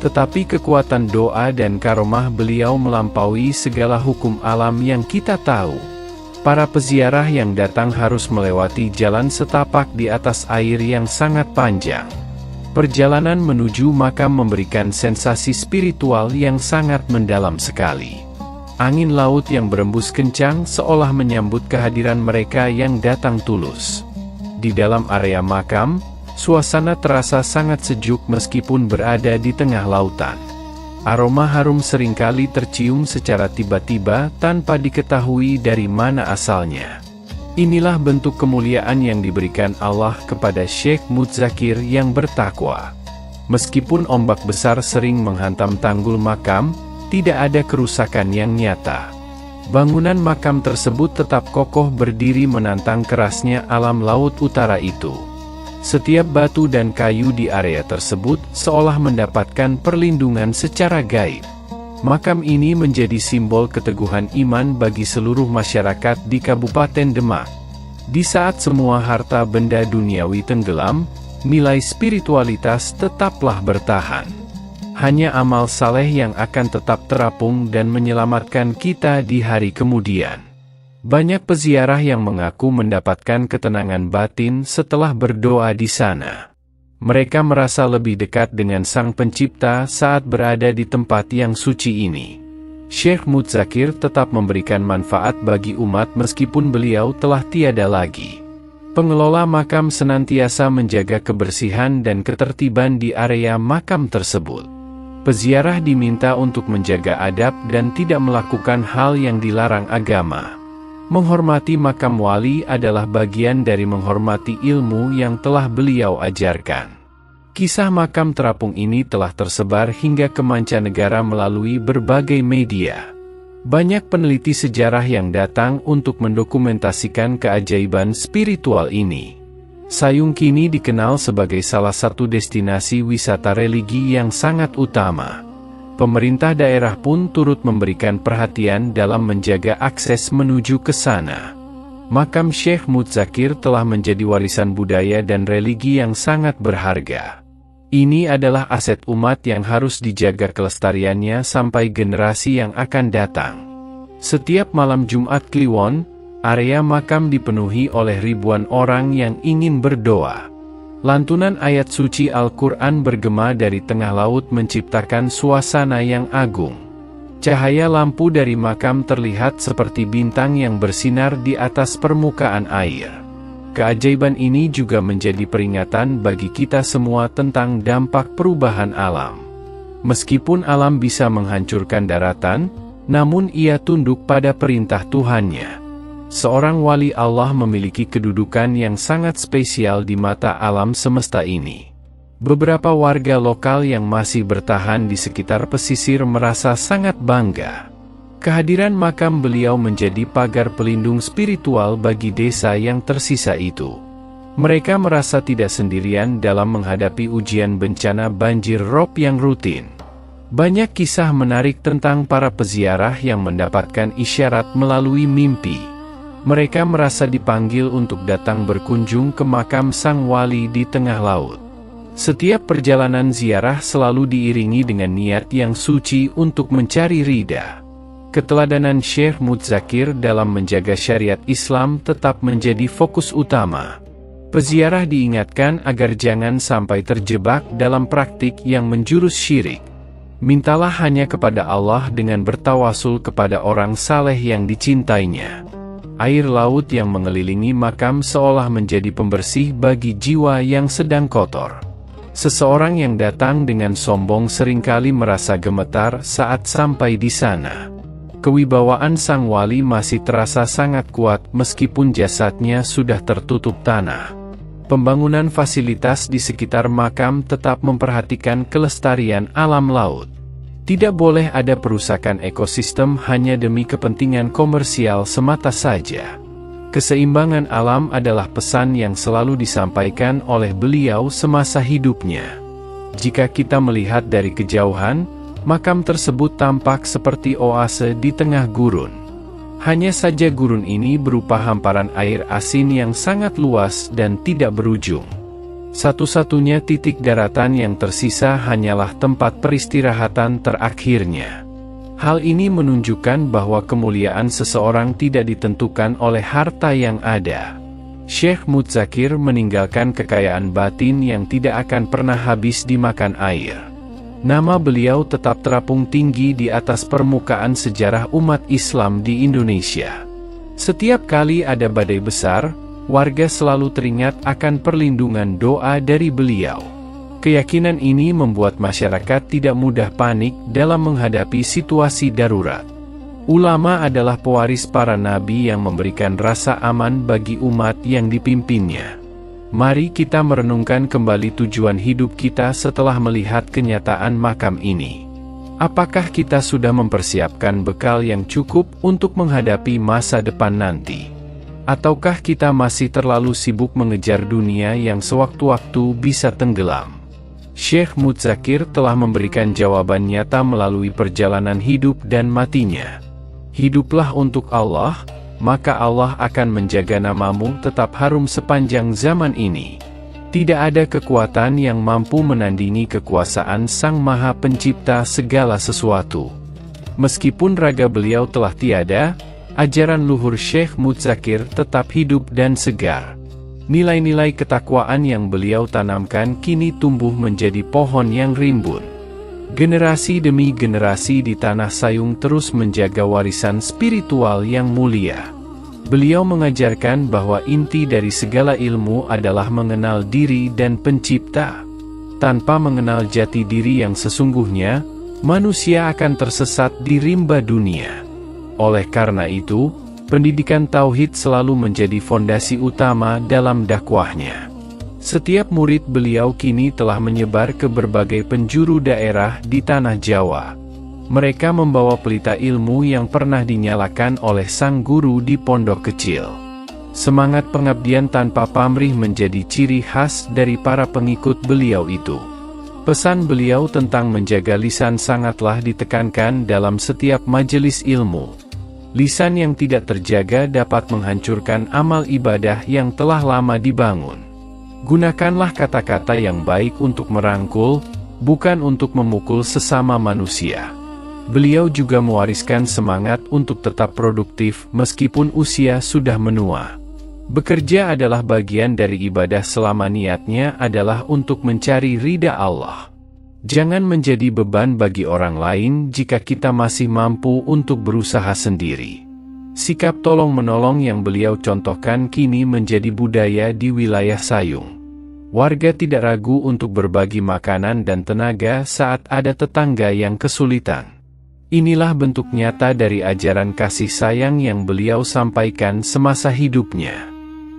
Tetapi kekuatan doa dan karomah beliau melampaui segala hukum alam yang kita tahu. Para peziarah yang datang harus melewati jalan setapak di atas air yang sangat panjang. Perjalanan menuju makam memberikan sensasi spiritual yang sangat mendalam sekali. Angin laut yang berembus kencang seolah menyambut kehadiran mereka yang datang tulus. Di dalam area makam, suasana terasa sangat sejuk meskipun berada di tengah lautan. Aroma harum seringkali tercium secara tiba-tiba tanpa diketahui dari mana asalnya. Inilah bentuk kemuliaan yang diberikan Allah kepada Syekh Mudzakir yang bertakwa. Meskipun ombak besar sering menghantam tanggul makam, tidak ada kerusakan yang nyata. Bangunan makam tersebut tetap kokoh berdiri menantang kerasnya alam laut utara itu. Setiap batu dan kayu di area tersebut seolah mendapatkan perlindungan secara gaib. Makam ini menjadi simbol keteguhan iman bagi seluruh masyarakat di Kabupaten Demak. Di saat semua harta benda duniawi tenggelam, nilai spiritualitas tetaplah bertahan. Hanya amal saleh yang akan tetap terapung dan menyelamatkan kita di hari kemudian. Banyak peziarah yang mengaku mendapatkan ketenangan batin setelah berdoa di sana. Mereka merasa lebih dekat dengan Sang Pencipta saat berada di tempat yang suci ini. Syekh Mudzakir tetap memberikan manfaat bagi umat meskipun beliau telah tiada lagi. Pengelola makam senantiasa menjaga kebersihan dan ketertiban di area makam tersebut. Peziarah diminta untuk menjaga adab dan tidak melakukan hal yang dilarang agama. Menghormati makam wali adalah bagian dari menghormati ilmu yang telah beliau ajarkan. Kisah makam terapung ini telah tersebar hingga ke mancanegara melalui berbagai media. Banyak peneliti sejarah yang datang untuk mendokumentasikan keajaiban spiritual ini. Sayung kini dikenal sebagai salah satu destinasi wisata religi yang sangat utama. Pemerintah daerah pun turut memberikan perhatian dalam menjaga akses menuju ke sana. Makam Syekh Mudzakir telah menjadi warisan budaya dan religi yang sangat berharga. Ini adalah aset umat yang harus dijaga kelestariannya sampai generasi yang akan datang. Setiap malam Jumat Kliwon, area makam dipenuhi oleh ribuan orang yang ingin berdoa. Lantunan ayat suci Al-Quran bergema dari tengah laut menciptakan suasana yang agung. Cahaya lampu dari makam terlihat seperti bintang yang bersinar di atas permukaan air. Keajaiban ini juga menjadi peringatan bagi kita semua tentang dampak perubahan alam. Meskipun alam bisa menghancurkan daratan, namun ia tunduk pada perintah Tuhannya. Seorang wali Allah memiliki kedudukan yang sangat spesial di mata alam semesta ini. Beberapa warga lokal yang masih bertahan di sekitar pesisir merasa sangat bangga. Kehadiran makam beliau menjadi pagar pelindung spiritual bagi desa yang tersisa itu. Mereka merasa tidak sendirian dalam menghadapi ujian bencana banjir rob yang rutin. Banyak kisah menarik tentang para peziarah yang mendapatkan isyarat melalui mimpi. Mereka merasa dipanggil untuk datang berkunjung ke makam sang wali di tengah laut. Setiap perjalanan ziarah selalu diiringi dengan niat yang suci untuk mencari ridha. Keteladanan Syekh Mudzakir dalam menjaga syariat Islam tetap menjadi fokus utama. Peziarah diingatkan agar jangan sampai terjebak dalam praktik yang menjurus syirik. Mintalah hanya kepada Allah dengan bertawasul kepada orang saleh yang dicintainya. Air laut yang mengelilingi makam seolah menjadi pembersih bagi jiwa yang sedang kotor. Seseorang yang datang dengan sombong seringkali merasa gemetar saat sampai di sana. Kewibawaan sang wali masih terasa sangat kuat meskipun jasadnya sudah tertutup tanah. Pembangunan fasilitas di sekitar makam tetap memperhatikan kelestarian alam laut. Tidak boleh ada perusakan ekosistem hanya demi kepentingan komersial semata saja. Keseimbangan alam adalah pesan yang selalu disampaikan oleh beliau semasa hidupnya. Jika kita melihat dari kejauhan, makam tersebut tampak seperti oase di tengah gurun. Hanya saja gurun ini berupa hamparan air asin yang sangat luas dan tidak berujung. Satu-satunya titik daratan yang tersisa hanyalah tempat peristirahatan terakhirnya. Hal ini menunjukkan bahwa kemuliaan seseorang tidak ditentukan oleh harta yang ada. Syekh Mudzakir meninggalkan kekayaan batin yang tidak akan pernah habis dimakan air. Nama beliau tetap terapung tinggi di atas permukaan sejarah umat Islam di Indonesia. Setiap kali ada badai besar, warga selalu teringat akan perlindungan doa dari beliau. Keyakinan ini membuat masyarakat tidak mudah panik dalam menghadapi situasi darurat. Ulama adalah pewaris para nabi yang memberikan rasa aman bagi umat yang dipimpinnya. Mari kita merenungkan kembali tujuan hidup kita setelah melihat kenyataan makam ini. Apakah kita sudah mempersiapkan bekal yang cukup untuk menghadapi masa depan nanti? Ataukah kita masih terlalu sibuk mengejar dunia yang sewaktu-waktu bisa tenggelam? Syekh Mudzakir telah memberikan jawaban nyata melalui perjalanan hidup dan matinya. Hiduplah untuk Allah, maka Allah akan menjaga namamu tetap harum sepanjang zaman ini. Tidak ada kekuatan yang mampu menandingi kekuasaan Sang Maha Pencipta segala sesuatu. Meskipun raga beliau telah tiada, ajaran luhur Syekh Mudzakir tetap hidup dan segar. Nilai-nilai ketakwaan yang beliau tanamkan kini tumbuh menjadi pohon yang rimbun. Generasi demi generasi di Tanah Sayung terus menjaga warisan spiritual yang mulia. Beliau mengajarkan bahwa inti dari segala ilmu adalah mengenal diri dan pencipta. Tanpa mengenal jati diri yang sesungguhnya, manusia akan tersesat di rimba dunia. Oleh karena itu, pendidikan tauhid selalu menjadi fondasi utama dalam dakwahnya. Setiap murid beliau kini telah menyebar ke berbagai penjuru daerah di tanah Jawa. Mereka membawa pelita ilmu yang pernah dinyalakan oleh sang guru di pondok kecil. Semangat pengabdian tanpa pamrih menjadi ciri khas dari para pengikut beliau itu. Pesan beliau tentang menjaga lisan sangatlah ditekankan dalam setiap majelis ilmu. Lisan yang tidak terjaga dapat menghancurkan amal ibadah yang telah lama dibangun. Gunakanlah kata-kata yang baik untuk merangkul, bukan untuk memukul sesama manusia. Beliau juga mewariskan semangat untuk tetap produktif meskipun usia sudah menua. Bekerja adalah bagian dari ibadah selama niatnya adalah untuk mencari ridha Allah. Jangan menjadi beban bagi orang lain jika kita masih mampu untuk berusaha sendiri. Sikap tolong-menolong yang beliau contohkan kini menjadi budaya di wilayah Sayung. Warga tidak ragu untuk berbagi makanan dan tenaga saat ada tetangga yang kesulitan. Inilah bentuk nyata dari ajaran kasih sayang yang beliau sampaikan semasa hidupnya.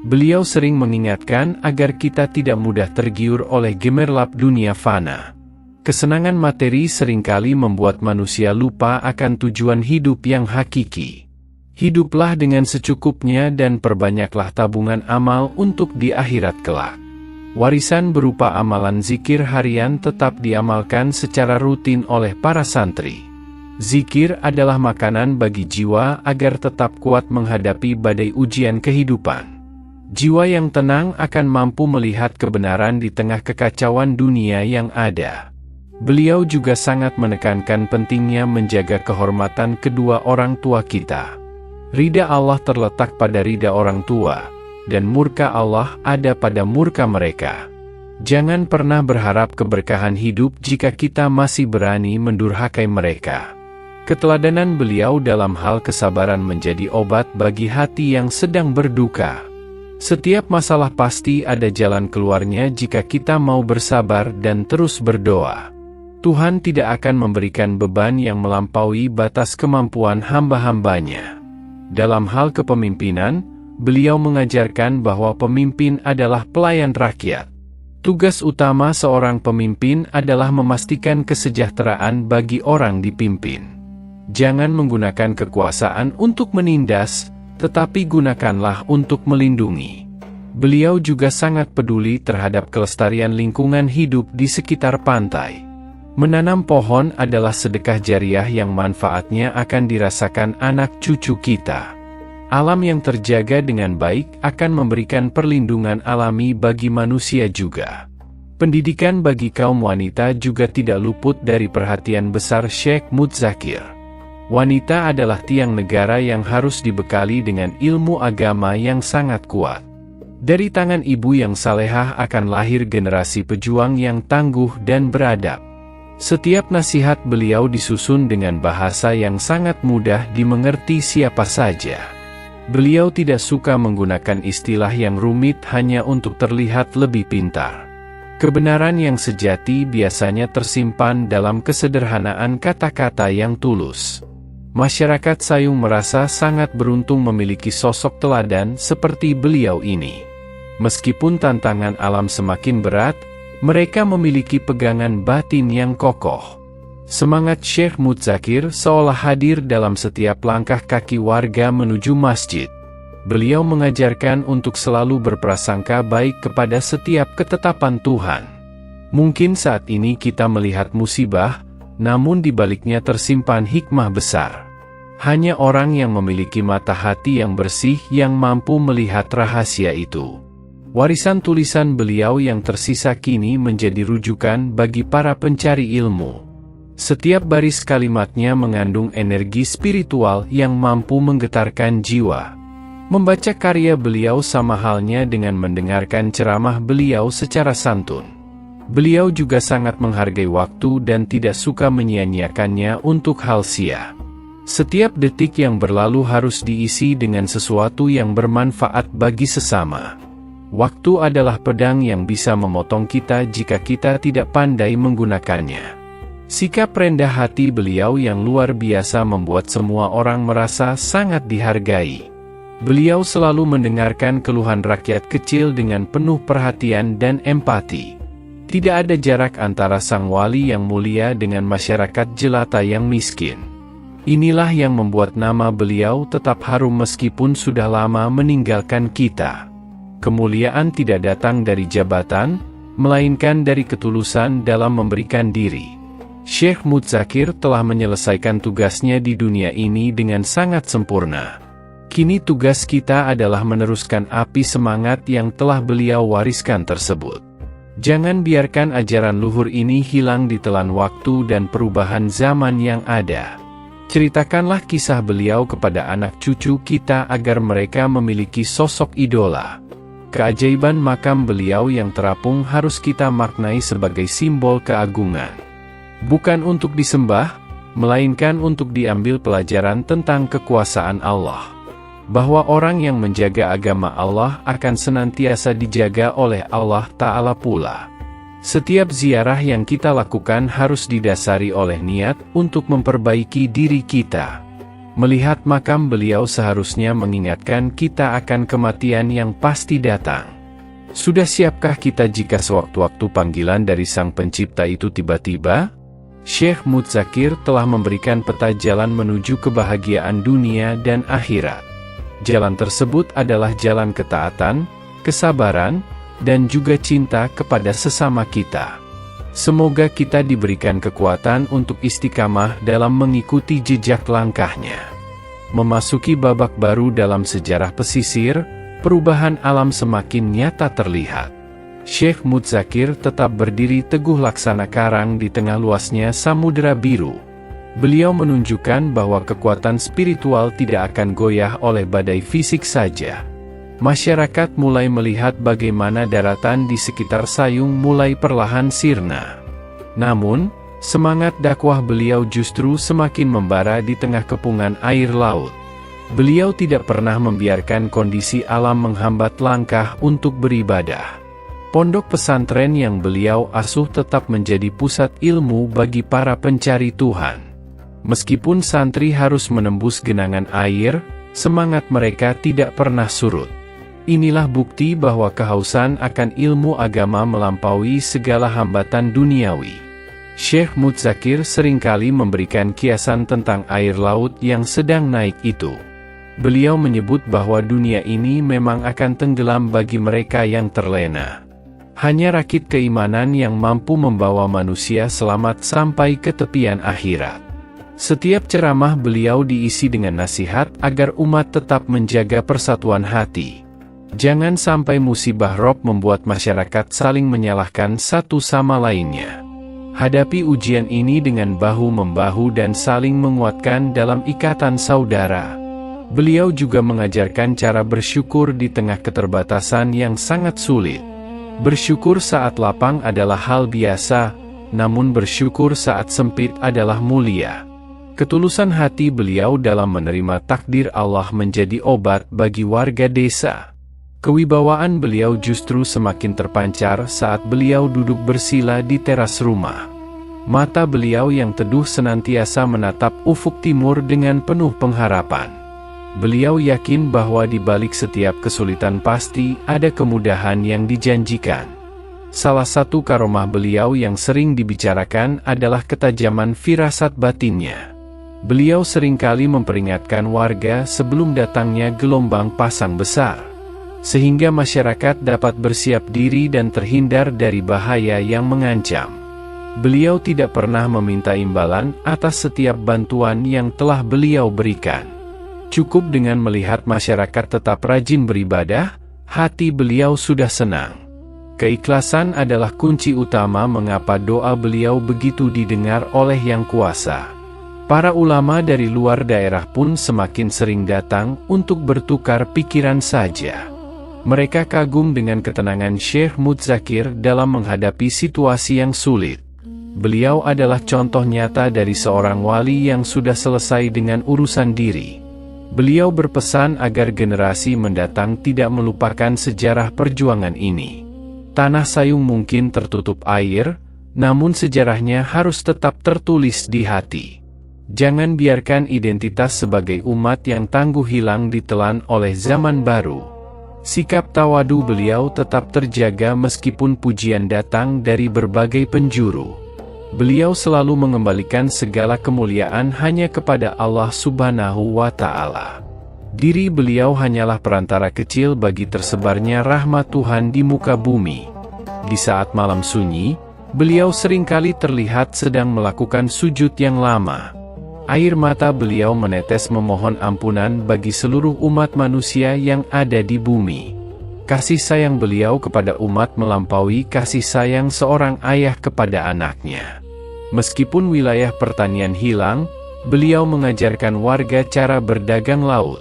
Beliau sering mengingatkan agar kita tidak mudah tergiur oleh gemerlap dunia fana. Kesenangan materi seringkali membuat manusia lupa akan tujuan hidup yang hakiki. Hiduplah dengan secukupnya dan perbanyaklah tabungan amal untuk di akhirat kelak. Warisan berupa amalan zikir harian tetap diamalkan secara rutin oleh para santri. Zikir adalah makanan bagi jiwa agar tetap kuat menghadapi badai ujian kehidupan. Jiwa yang tenang akan mampu melihat kebenaran di tengah kekacauan dunia yang ada. Beliau juga sangat menekankan pentingnya menjaga kehormatan kedua orang tua kita. Ridha Allah terletak pada ridha orang tua. dan murka Allah ada pada murka mereka. Jangan pernah berharap keberkahan hidup jika kita masih berani mendurhakai mereka. Keteladanan beliau dalam hal kesabaran menjadi obat bagi hati yang sedang berduka. Setiap masalah pasti ada jalan keluarnya jika kita mau bersabar dan terus berdoa. Tuhan tidak akan memberikan beban yang melampaui batas kemampuan hamba-hambanya. Dalam hal kepemimpinan, beliau mengajarkan bahwa pemimpin adalah pelayan rakyat. Tugas utama seorang pemimpin adalah memastikan kesejahteraan bagi orang dipimpin. Jangan menggunakan kekuasaan untuk menindas, tetapi gunakanlah untuk melindungi. Beliau juga sangat peduli terhadap kelestarian lingkungan hidup di sekitar pantai. Menanam pohon adalah sedekah jariah yang manfaatnya akan dirasakan anak cucu kita. Alam yang terjaga dengan baik akan memberikan perlindungan alami bagi manusia juga. Pendidikan bagi kaum wanita juga tidak luput dari perhatian besar Syekh Mudzakir. Wanita adalah tiang negara yang harus dibekali dengan ilmu agama yang sangat kuat. Dari tangan ibu yang salehah akan lahir generasi pejuang yang tangguh dan beradab. Setiap nasihat beliau disusun dengan bahasa yang sangat mudah dimengerti siapa saja. Beliau tidak suka menggunakan istilah yang rumit hanya untuk terlihat lebih pintar. Kebenaran yang sejati biasanya tersimpan dalam kesederhanaan kata-kata yang tulus. Masyarakat Sayung merasa sangat beruntung memiliki sosok teladan seperti beliau ini. Meskipun tantangan alam semakin berat, mereka memiliki pegangan batin yang kokoh. Semangat Syekh Mudzakir seolah hadir dalam setiap langkah kaki warga menuju masjid. Beliau mengajarkan untuk selalu berprasangka baik kepada setiap ketetapan Tuhan. Mungkin saat ini kita melihat musibah, namun di baliknya tersimpan hikmah besar. Hanya orang yang memiliki mata hati yang bersih yang mampu melihat rahasia itu. Warisan tulisan beliau yang tersisa kini menjadi rujukan bagi para pencari ilmu. Setiap baris kalimatnya mengandung energi spiritual yang mampu menggetarkan jiwa. Membaca karya beliau sama halnya dengan mendengarkan ceramah beliau secara santun. Beliau juga sangat menghargai waktu dan tidak suka menyia-nyiakannya untuk hal sia. Setiap detik yang berlalu harus diisi dengan sesuatu yang bermanfaat bagi sesama. Waktu adalah pedang yang bisa memotong kita jika kita tidak pandai menggunakannya. Sikap rendah hati beliau yang luar biasa membuat semua orang merasa sangat dihargai. Beliau selalu mendengarkan keluhan rakyat kecil dengan penuh perhatian dan empati. Tidak ada jarak antara sang wali yang mulia dengan masyarakat jelata yang miskin. Inilah yang membuat nama beliau tetap harum meskipun sudah lama meninggalkan kita. Kemuliaan tidak datang dari jabatan, melainkan dari ketulusan dalam memberikan diri. Syekh Mudzakir telah menyelesaikan tugasnya di dunia ini dengan sangat sempurna. Kini tugas kita adalah meneruskan api semangat yang telah beliau wariskan tersebut. Jangan biarkan ajaran luhur ini hilang ditelan waktu dan perubahan zaman yang ada. Ceritakanlah kisah beliau kepada anak cucu kita agar mereka memiliki sosok idola. Keajaiban makam beliau yang terapung harus kita maknai sebagai simbol keagungan. Bukan untuk disembah, melainkan untuk diambil pelajaran tentang kekuasaan Allah. Bahwa orang yang menjaga agama Allah akan senantiasa dijaga oleh Allah Ta'ala pula. Setiap ziarah yang kita lakukan harus didasari oleh niat untuk memperbaiki diri kita. Melihat makam beliau seharusnya mengingatkan kita akan kematian yang pasti datang. Sudah siapkah kita jika sewaktu-waktu panggilan dari Sang Pencipta itu tiba-tiba? Syekh Mudzakir telah memberikan peta jalan menuju kebahagiaan dunia dan akhirat. Jalan tersebut adalah jalan ketaatan, kesabaran, dan juga cinta kepada sesama kita. Semoga kita diberikan kekuatan untuk istiqamah dalam mengikuti jejak langkahnya. Memasuki babak baru dalam sejarah pesisir, perubahan alam semakin nyata terlihat. Syekh Mudzakir tetap berdiri teguh laksana karang di tengah luasnya Samudera Biru. Beliau menunjukkan bahwa kekuatan spiritual tidak akan goyah oleh badai fisik saja. Masyarakat mulai melihat bagaimana daratan di sekitar Sayung mulai perlahan sirna. Namun, semangat dakwah beliau justru semakin membara di tengah kepungan air laut. Beliau tidak pernah membiarkan kondisi alam menghambat langkah untuk beribadah. Pondok pesantren yang beliau asuh tetap menjadi pusat ilmu bagi para pencari Tuhan. Meskipun santri harus menembus genangan air, semangat mereka tidak pernah surut. Inilah bukti bahwa kehausan akan ilmu agama melampaui segala hambatan duniawi. Syekh Mudzakir seringkali memberikan kiasan tentang air laut yang sedang naik itu. Beliau menyebut bahwa dunia ini memang akan tenggelam bagi mereka yang terlena. Hanya rakit keimanan yang mampu membawa manusia selamat sampai ke tepian akhirat. Setiap ceramah beliau diisi dengan nasihat agar umat tetap menjaga persatuan hati. Jangan sampai musibah Rob membuat masyarakat saling menyalahkan satu sama lainnya. Hadapi ujian ini dengan bahu-membahu dan saling menguatkan dalam ikatan saudara. Beliau juga mengajarkan cara bersyukur di tengah keterbatasan yang sangat sulit. Bersyukur saat lapang adalah hal biasa, namun bersyukur saat sempit adalah mulia. Ketulusan hati beliau dalam menerima takdir Allah menjadi obat bagi warga desa. Kewibawaan beliau justru semakin terpancar saat beliau duduk bersila di teras rumah. Mata beliau yang teduh senantiasa menatap ufuk timur dengan penuh pengharapan. Beliau yakin bahwa di balik setiap kesulitan pasti ada kemudahan yang dijanjikan. Salah satu karomah beliau yang sering dibicarakan adalah ketajaman firasat batinnya. Beliau seringkali memperingatkan warga sebelum datangnya gelombang pasang besar, sehingga masyarakat dapat bersiap diri dan terhindar dari bahaya yang mengancam. Beliau tidak pernah meminta imbalan atas setiap bantuan yang telah beliau berikan. Cukup dengan melihat masyarakat tetap rajin beribadah, hati beliau sudah senang. Keikhlasan adalah kunci utama mengapa doa beliau begitu didengar oleh Yang Kuasa. Para ulama dari luar daerah pun semakin sering datang untuk bertukar pikiran saja. Mereka kagum dengan ketenangan Syekh Mudzakir dalam menghadapi situasi yang sulit. Beliau adalah contoh nyata dari seorang wali yang sudah selesai dengan urusan diri. Beliau berpesan agar generasi mendatang tidak melupakan sejarah perjuangan ini. Tanah Sayung mungkin tertutup air, namun sejarahnya harus tetap tertulis di hati. Jangan biarkan identitas sebagai umat yang tangguh hilang ditelan oleh zaman baru. Sikap tawadu beliau tetap terjaga meskipun pujian datang dari berbagai penjuru. Beliau selalu mengembalikan segala kemuliaan hanya kepada Allah Subhanahu wa Ta'ala. Diri beliau hanyalah perantara kecil bagi tersebarnya rahmat Tuhan di muka bumi. Di saat malam sunyi, beliau seringkali terlihat sedang melakukan sujud yang lama. Air mata beliau menetes memohon ampunan bagi seluruh umat manusia yang ada di bumi. Kasih sayang beliau kepada umat melampaui kasih sayang seorang ayah kepada anaknya. Meskipun wilayah pertanian hilang, beliau mengajarkan warga cara berdagang laut.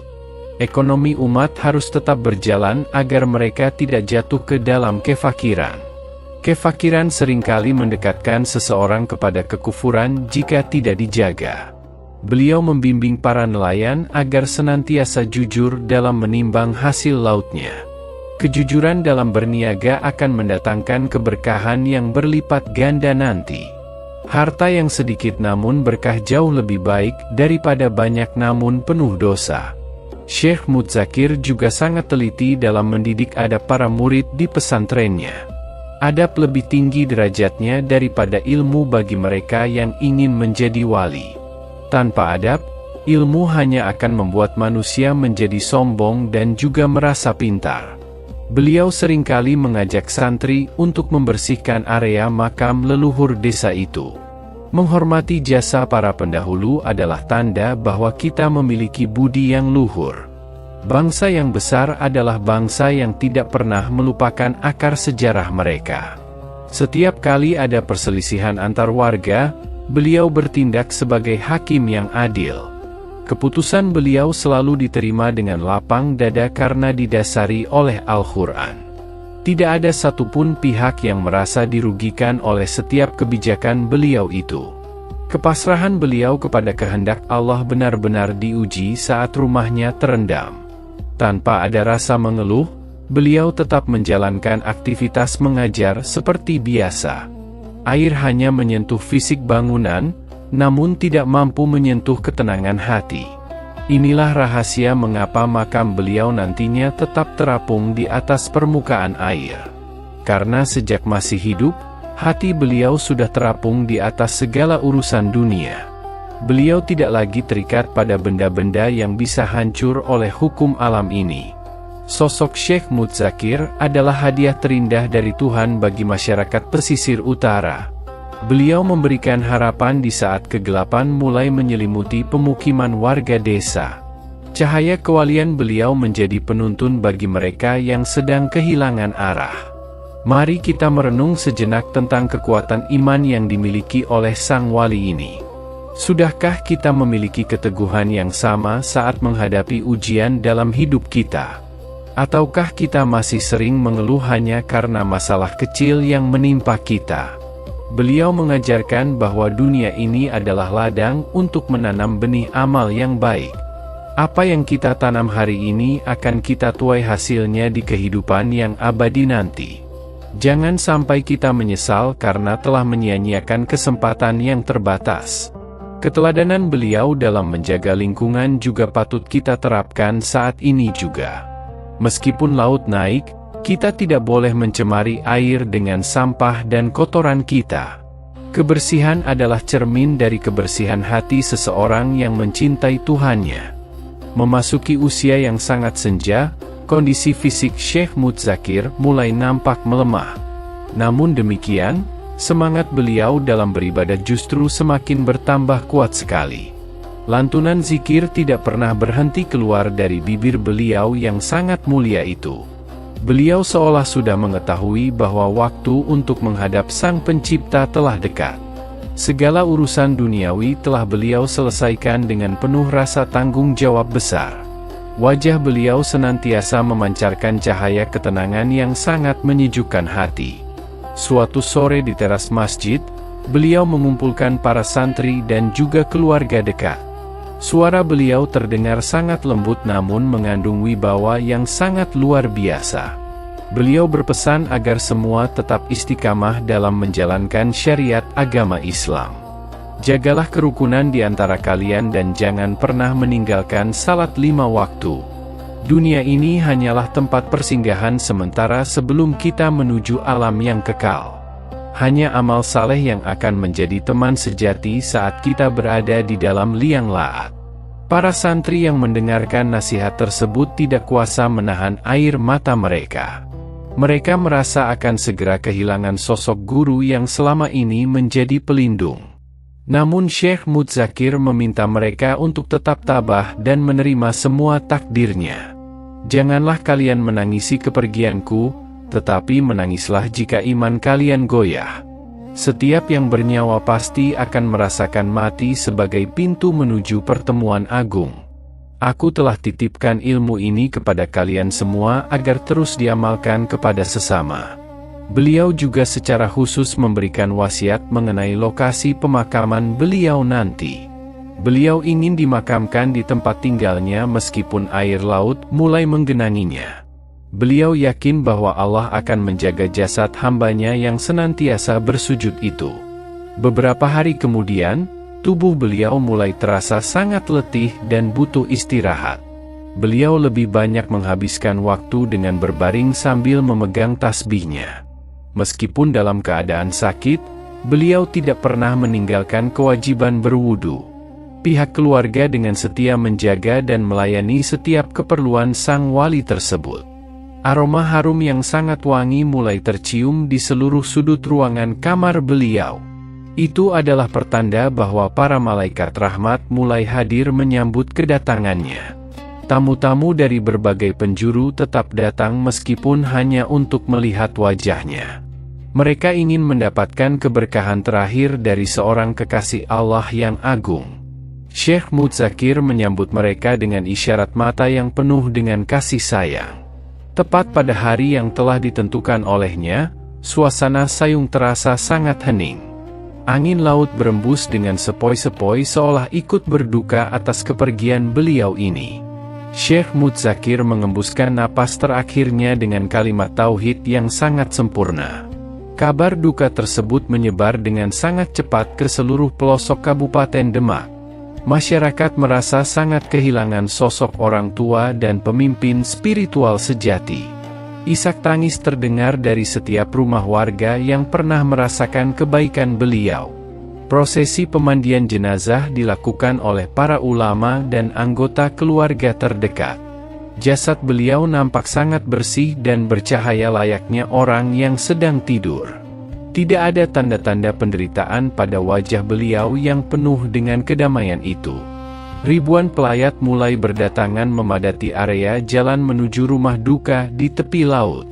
Ekonomi umat harus tetap berjalan agar mereka tidak jatuh ke dalam kefakiran. Kefakiran seringkali mendekatkan seseorang kepada kekufuran jika tidak dijaga. Beliau membimbing para nelayan agar senantiasa jujur dalam menimbang hasil lautnya. Kejujuran dalam berniaga akan mendatangkan keberkahan yang berlipat ganda nanti. Harta yang sedikit namun berkah jauh lebih baik daripada banyak namun penuh dosa. Syekh Mudzakir juga sangat teliti dalam mendidik adab para murid di pesantrennya. Adab lebih tinggi derajatnya daripada ilmu bagi mereka yang ingin menjadi wali. Tanpa adab, ilmu hanya akan membuat manusia menjadi sombong dan juga merasa pintar. Beliau seringkali mengajak santri untuk membersihkan area makam leluhur desa itu. Menghormati jasa para pendahulu adalah tanda bahwa kita memiliki budi yang luhur. Bangsa yang besar adalah bangsa yang tidak pernah melupakan akar sejarah mereka. Setiap kali ada perselisihan antar warga, beliau bertindak sebagai hakim yang adil. Keputusan beliau selalu diterima dengan lapang dada karena didasari oleh Al-Quran. Tidak ada satupun pihak yang merasa dirugikan oleh setiap kebijakan beliau itu. Kepasrahan beliau kepada kehendak Allah benar-benar diuji saat rumahnya terendam. Tanpa ada rasa mengeluh, beliau tetap menjalankan aktivitas mengajar seperti biasa. Air hanya menyentuh fisik bangunan, namun tidak mampu menyentuh ketenangan hati. Inilah rahasia mengapa makam beliau nantinya tetap terapung di atas permukaan air. Karena sejak masih hidup, hati beliau sudah terapung di atas segala urusan dunia. Beliau tidak lagi terikat pada benda-benda yang bisa hancur oleh hukum alam ini. Sosok Syekh Mudzakir adalah hadiah terindah dari Tuhan bagi masyarakat pesisir utara. Beliau memberikan harapan di saat kegelapan mulai menyelimuti pemukiman warga desa. Cahaya kewalian beliau menjadi penuntun bagi mereka yang sedang kehilangan arah. Mari kita merenung sejenak tentang kekuatan iman yang dimiliki oleh sang wali ini. Sudahkah kita memiliki keteguhan yang sama saat menghadapi ujian dalam hidup kita? Ataukah kita masih sering mengeluh hanya karena masalah kecil yang menimpa kita? Beliau mengajarkan bahwa dunia ini adalah ladang untuk menanam benih amal yang baik. Apa yang kita tanam hari ini akan kita tuai hasilnya di kehidupan yang abadi nanti. Jangan sampai kita menyesal karena telah menyia-nyiakan kesempatan yang terbatas. Keteladanan beliau dalam menjaga lingkungan juga patut kita terapkan saat ini juga. Meskipun laut naik, kita tidak boleh mencemari air dengan sampah dan kotoran kita. Kebersihan adalah cermin dari kebersihan hati seseorang yang mencintai Tuhannya. Memasuki usia yang sangat senja, kondisi fisik Syekh Mudzakir mulai nampak melemah. Namun demikian, semangat beliau dalam beribadah justru semakin bertambah kuat sekali. Lantunan zikir tidak pernah berhenti keluar dari bibir beliau yang sangat mulia itu. Beliau seolah sudah mengetahui bahwa waktu untuk menghadap Sang Pencipta telah dekat. Segala urusan duniawi telah beliau selesaikan dengan penuh rasa tanggung jawab besar. Wajah beliau senantiasa memancarkan cahaya ketenangan yang sangat menyejukkan hati. Suatu sore di teras masjid, beliau mengumpulkan para santri dan juga keluarga dekat. Suara beliau terdengar sangat lembut namun mengandung wibawa yang sangat luar biasa. Beliau berpesan agar semua tetap istiqamah dalam menjalankan syariat agama Islam. Jagalah kerukunan di antara kalian dan jangan pernah meninggalkan salat 5 waktu. Dunia ini hanyalah tempat persinggahan sementara sebelum kita menuju alam yang kekal. Hanya amal saleh yang akan menjadi teman sejati saat kita berada di dalam liang lahat. Para santri yang mendengarkan nasihat tersebut tidak kuasa menahan air mata mereka. Mereka merasa akan segera kehilangan sosok guru yang selama ini menjadi pelindung. Namun Syekh Mudzakir meminta mereka untuk tetap tabah dan menerima semua takdirnya. Janganlah kalian menangisi kepergianku, tetapi menangislah jika iman kalian goyah. Setiap yang bernyawa pasti akan merasakan mati sebagai pintu menuju pertemuan agung. Aku telah titipkan ilmu ini kepada kalian semua agar terus diamalkan kepada sesama. Beliau juga secara khusus memberikan wasiat mengenai lokasi pemakaman beliau nanti. Beliau ingin dimakamkan di tempat tinggalnya meskipun air laut mulai menggenanginya. Beliau yakin bahwa Allah akan menjaga jasad hambanya yang senantiasa bersujud itu. Beberapa hari kemudian, tubuh beliau mulai terasa sangat letih dan butuh istirahat. Beliau lebih banyak menghabiskan waktu dengan berbaring sambil memegang tasbihnya. Meskipun dalam keadaan sakit, beliau tidak pernah meninggalkan kewajiban berwudu. Pihak keluarga dengan setia menjaga dan melayani setiap keperluan sang wali tersebut. Aroma harum yang sangat wangi mulai tercium di seluruh sudut ruangan kamar beliau. Itu adalah pertanda bahwa para malaikat rahmat mulai hadir menyambut kedatangannya. Tamu-tamu dari berbagai penjuru tetap datang meskipun hanya untuk melihat wajahnya. Mereka ingin mendapatkan keberkahan terakhir dari seorang kekasih Allah yang agung. Syekh Mudzakir menyambut mereka dengan isyarat mata yang penuh dengan kasih sayang. Tepat pada hari yang telah ditentukan olehnya, suasana Sayung terasa sangat hening. Angin laut berembus dengan sepoi-sepoi seolah ikut berduka atas kepergian beliau ini. Syekh Mudzakir mengembuskan napas terakhirnya dengan kalimat tauhid yang sangat sempurna. Kabar duka tersebut menyebar dengan sangat cepat ke seluruh pelosok Kabupaten Demak. Masyarakat merasa sangat kehilangan sosok orang tua dan pemimpin spiritual sejati. Isak tangis terdengar dari setiap rumah warga yang pernah merasakan kebaikan beliau. Prosesi pemandian jenazah dilakukan oleh para ulama dan anggota keluarga terdekat. Jasad beliau nampak sangat bersih dan bercahaya layaknya orang yang sedang tidur. Tidak ada tanda-tanda penderitaan pada wajah beliau yang penuh dengan kedamaian itu. Ribuan pelayat mulai berdatangan memadati area jalan menuju rumah duka di tepi laut.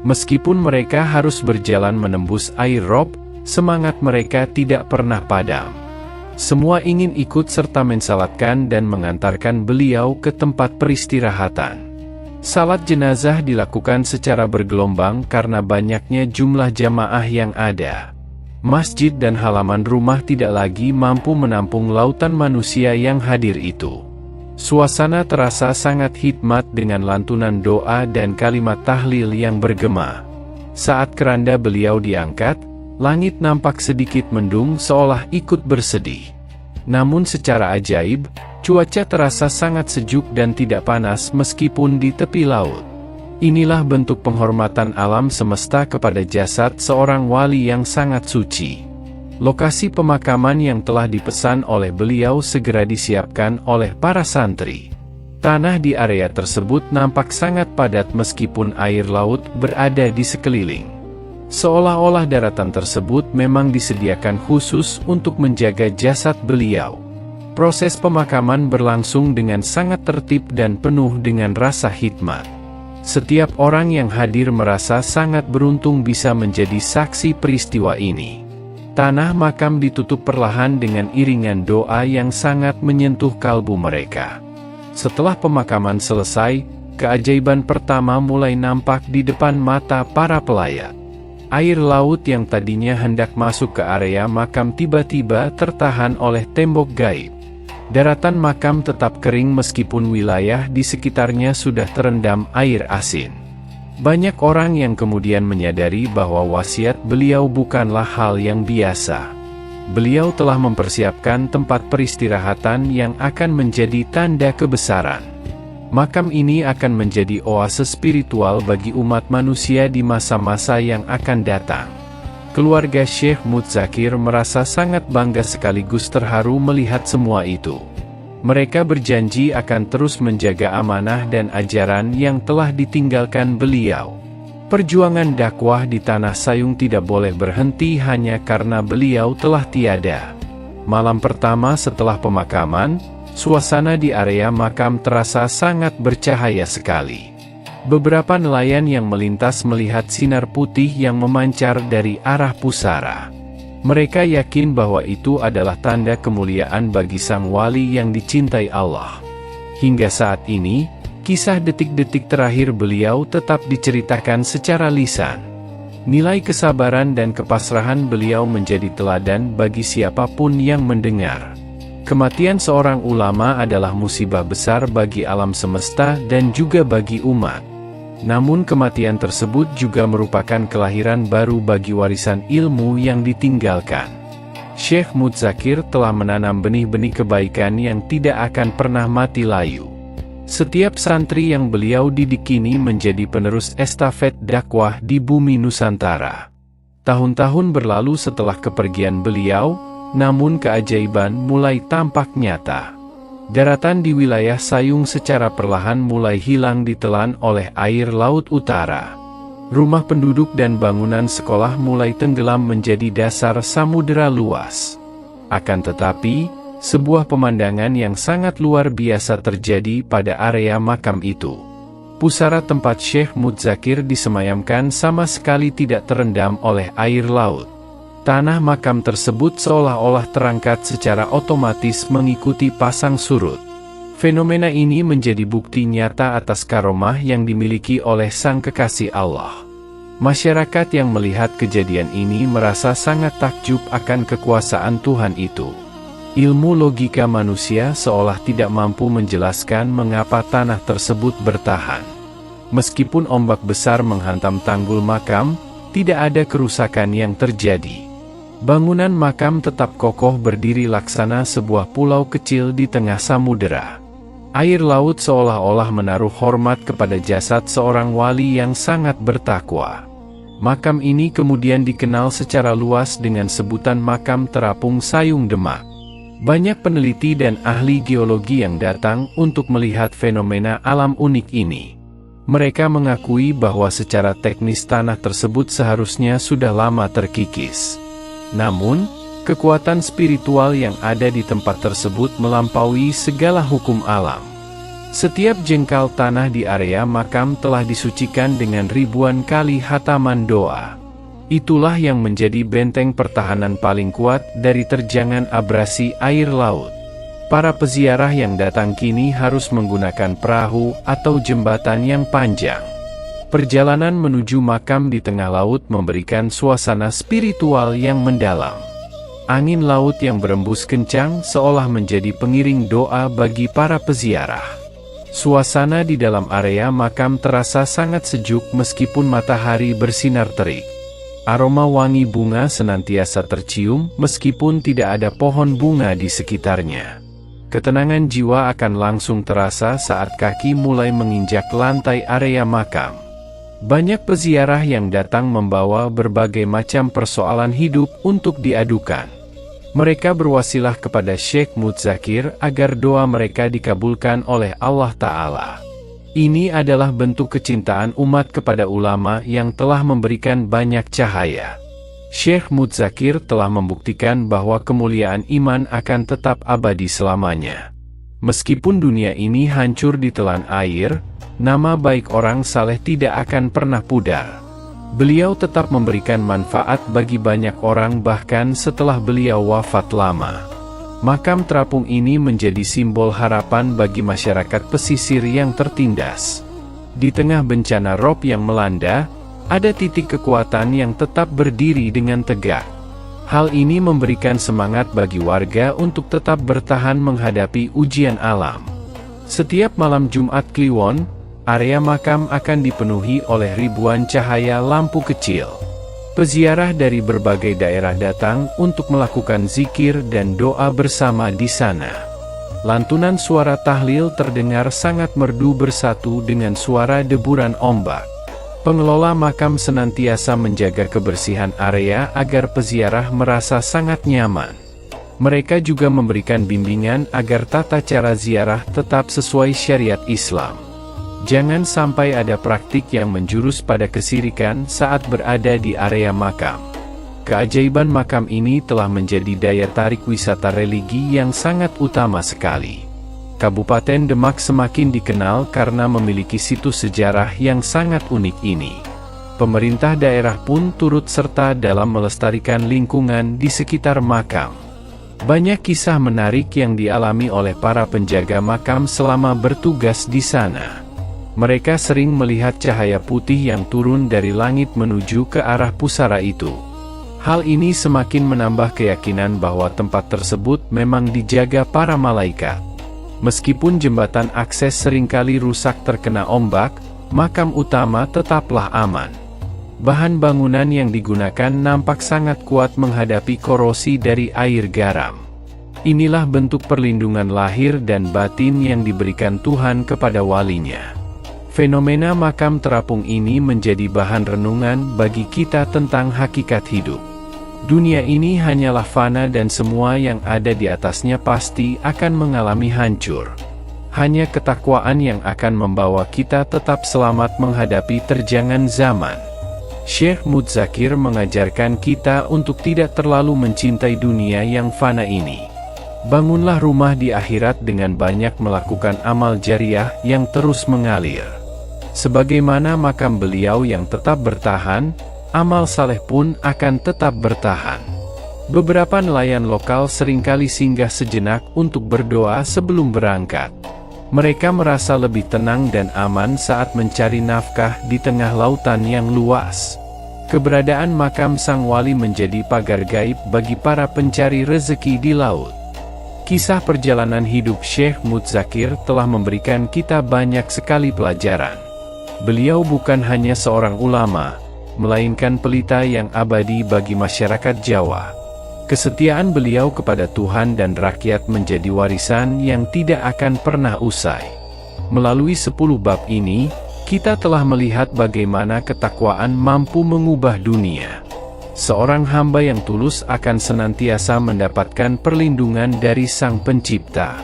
Meskipun mereka harus berjalan menembus air rob, semangat mereka tidak pernah padam. Semua ingin ikut serta mensalatkan dan mengantarkan beliau ke tempat peristirahatan. Salat jenazah dilakukan secara bergelombang karena banyaknya jumlah jamaah yang ada. Masjid dan halaman rumah tidak lagi mampu menampung lautan manusia yang hadir itu. Suasana terasa sangat hikmat dengan lantunan doa dan kalimat tahlil yang bergema. Saat keranda beliau diangkat, langit nampak sedikit mendung seolah ikut bersedih. Namun secara ajaib, cuaca terasa sangat sejuk dan tidak panas meskipun di tepi laut. Inilah bentuk penghormatan alam semesta kepada jasad seorang wali yang sangat suci. Lokasi pemakaman yang telah dipesan oleh beliau segera disiapkan oleh para santri. Tanah di area tersebut nampak sangat padat meskipun air laut berada di sekeliling. Seolah-olah daratan tersebut memang disediakan khusus untuk menjaga jasad beliau. Proses pemakaman berlangsung dengan sangat tertib dan penuh dengan rasa hikmat. Setiap orang yang hadir merasa sangat beruntung bisa menjadi saksi peristiwa ini. Tanah makam ditutup perlahan dengan iringan doa yang sangat menyentuh kalbu mereka. Setelah pemakaman selesai, keajaiban pertama mulai nampak di depan mata para pelayat. Air laut yang tadinya hendak masuk ke area makam tiba-tiba tertahan oleh tembok gaib. Daratan makam tetap kering meskipun wilayah di sekitarnya sudah terendam air asin. Banyak orang yang kemudian menyadari bahwa wasiat beliau bukanlah hal yang biasa. Beliau telah mempersiapkan tempat peristirahatan yang akan menjadi tanda kebesaran. Makam ini akan menjadi oase spiritual bagi umat manusia di masa-masa yang akan datang. Keluarga Syekh Mudzakir merasa sangat bangga sekaligus terharu melihat semua itu. Mereka berjanji akan terus menjaga amanah dan ajaran yang telah ditinggalkan beliau. Perjuangan dakwah di Tanah Sayung tidak boleh berhenti hanya karena beliau telah tiada. Malam pertama setelah pemakaman, suasana di area makam terasa sangat bercahaya sekali. Beberapa nelayan yang melintas melihat sinar putih yang memancar dari arah pusara. Mereka yakin bahwa itu adalah tanda kemuliaan bagi sang wali yang dicintai Allah. Hingga saat ini, kisah detik-detik terakhir beliau tetap diceritakan secara lisan. Nilai kesabaran dan kepasrahan beliau menjadi teladan bagi siapapun yang mendengar. Kematian seorang ulama adalah musibah besar bagi alam semesta dan juga bagi umat. Namun kematian tersebut juga merupakan kelahiran baru bagi warisan ilmu yang ditinggalkan. Syekh Mudzakir telah menanam benih-benih kebaikan yang tidak akan pernah mati layu. Setiap santri yang beliau didik kini menjadi penerus estafet dakwah di bumi Nusantara. Tahun-tahun berlalu setelah kepergian beliau, namun keajaiban mulai tampak nyata. Daratan di wilayah Sayung secara perlahan mulai hilang ditelan oleh air laut utara. Rumah penduduk dan bangunan sekolah mulai tenggelam menjadi dasar samudera luas. Akan tetapi, sebuah pemandangan yang sangat luar biasa terjadi pada area makam itu. Pusara tempat Syekh Mudzakir disemayamkan sama sekali tidak terendam oleh air laut. Tanah makam tersebut seolah-olah terangkat secara otomatis mengikuti pasang surut. Fenomena ini menjadi bukti nyata atas karomah yang dimiliki oleh Sang Kekasih Allah. Masyarakat yang melihat kejadian ini merasa sangat takjub akan kekuasaan Tuhan itu. Ilmu logika manusia seolah tidak mampu menjelaskan mengapa tanah tersebut bertahan. Meskipun ombak besar menghantam tanggul makam, tidak ada kerusakan yang terjadi. Bangunan makam tetap kokoh berdiri laksana sebuah pulau kecil di tengah samudera. Air laut seolah-olah menaruh hormat kepada jasad seorang wali yang sangat bertakwa. Makam ini kemudian dikenal secara luas dengan sebutan makam terapung Sayung Demak. Banyak peneliti dan ahli geologi yang datang untuk melihat fenomena alam unik ini. Mereka mengakui bahwa secara teknis tanah tersebut seharusnya sudah lama terkikis. Namun, kekuatan spiritual yang ada di tempat tersebut melampaui segala hukum alam. Setiap jengkal tanah di area makam telah disucikan dengan ribuan kali hataman doa. Itulah yang menjadi benteng pertahanan paling kuat dari terjangan abrasi air laut. Para peziarah yang datang kini harus menggunakan perahu atau jembatan yang panjang. Perjalanan menuju makam di tengah laut memberikan suasana spiritual yang mendalam. Angin laut yang berembus kencang seolah menjadi pengiring doa bagi para peziarah. Suasana di dalam area makam terasa sangat sejuk meskipun matahari bersinar terik. Aroma wangi bunga senantiasa tercium meskipun tidak ada pohon bunga di sekitarnya. Ketenangan jiwa akan langsung terasa saat kaki mulai menginjak lantai area makam. Banyak peziarah yang datang membawa berbagai macam persoalan hidup untuk diadukan. Mereka berwasilah kepada Syekh Mudzakir agar doa mereka dikabulkan oleh Allah Ta'ala. Ini adalah bentuk kecintaan umat kepada ulama yang telah memberikan banyak cahaya. Syekh Mudzakir telah membuktikan bahwa kemuliaan iman akan tetap abadi selamanya. Meskipun dunia ini hancur ditelan air, nama baik orang saleh tidak akan pernah pudar. Beliau tetap memberikan manfaat bagi banyak orang bahkan setelah beliau wafat lama. Makam terapung ini menjadi simbol harapan bagi masyarakat pesisir yang tertindas. Di tengah bencana rob yang melanda, ada titik kekuatan yang tetap berdiri dengan tegak. Hal ini memberikan semangat bagi warga untuk tetap bertahan menghadapi ujian alam. Setiap malam Jumat Kliwon, area makam akan dipenuhi oleh ribuan cahaya lampu kecil. Peziarah dari berbagai daerah datang untuk melakukan zikir dan doa bersama di sana. Lantunan suara tahlil terdengar sangat merdu bersatu dengan suara deburan ombak. Pengelola makam senantiasa menjaga kebersihan area agar peziarah merasa sangat nyaman. Mereka juga memberikan bimbingan agar tata cara ziarah tetap sesuai syariat Islam. Jangan sampai ada praktik yang menjurus pada kesirikan saat berada di area makam. Keajaiban makam ini telah menjadi daya tarik wisata religi yang sangat utama sekali. Kabupaten Demak semakin dikenal karena memiliki situs sejarah yang sangat unik ini. Pemerintah daerah pun turut serta dalam melestarikan lingkungan di sekitar makam. Banyak kisah menarik yang dialami oleh para penjaga makam selama bertugas di sana. Mereka sering melihat cahaya putih yang turun dari langit menuju ke arah pusara itu. Hal ini semakin menambah keyakinan bahwa tempat tersebut memang dijaga para malaikat. Meskipun jembatan akses seringkali rusak terkena ombak, makam utama tetaplah aman. Bahan bangunan yang digunakan nampak sangat kuat menghadapi korosi dari air garam. Inilah bentuk perlindungan lahir dan batin yang diberikan Tuhan kepada walinya. Fenomena makam terapung ini menjadi bahan renungan bagi kita tentang hakikat hidup. Dunia ini hanyalah fana dan semua yang ada di atasnya pasti akan mengalami hancur. Hanya ketakwaan yang akan membawa kita tetap selamat menghadapi terjangan zaman. Syekh Mudzakir mengajarkan kita untuk tidak terlalu mencintai dunia yang fana ini. Bangunlah rumah di akhirat dengan banyak melakukan amal jariah yang terus mengalir. Sebagaimana makam beliau yang tetap bertahan, amal saleh pun akan tetap bertahan. Beberapa nelayan lokal seringkali singgah sejenak untuk berdoa sebelum berangkat. Mereka merasa lebih tenang dan aman saat mencari nafkah di tengah lautan yang luas. Keberadaan makam sang wali menjadi pagar gaib bagi para pencari rezeki di laut. Kisah perjalanan hidup Syekh Mudzakir telah memberikan kita banyak sekali pelajaran. Beliau bukan hanya seorang ulama, melainkan pelita yang abadi bagi masyarakat Jawa. Kesetiaan beliau kepada Tuhan dan rakyat menjadi warisan yang tidak akan pernah usai. Melalui 10 bab ini, kita telah melihat bagaimana ketakwaan mampu mengubah dunia. Seorang hamba yang tulus akan senantiasa mendapatkan perlindungan dari Sang Pencipta.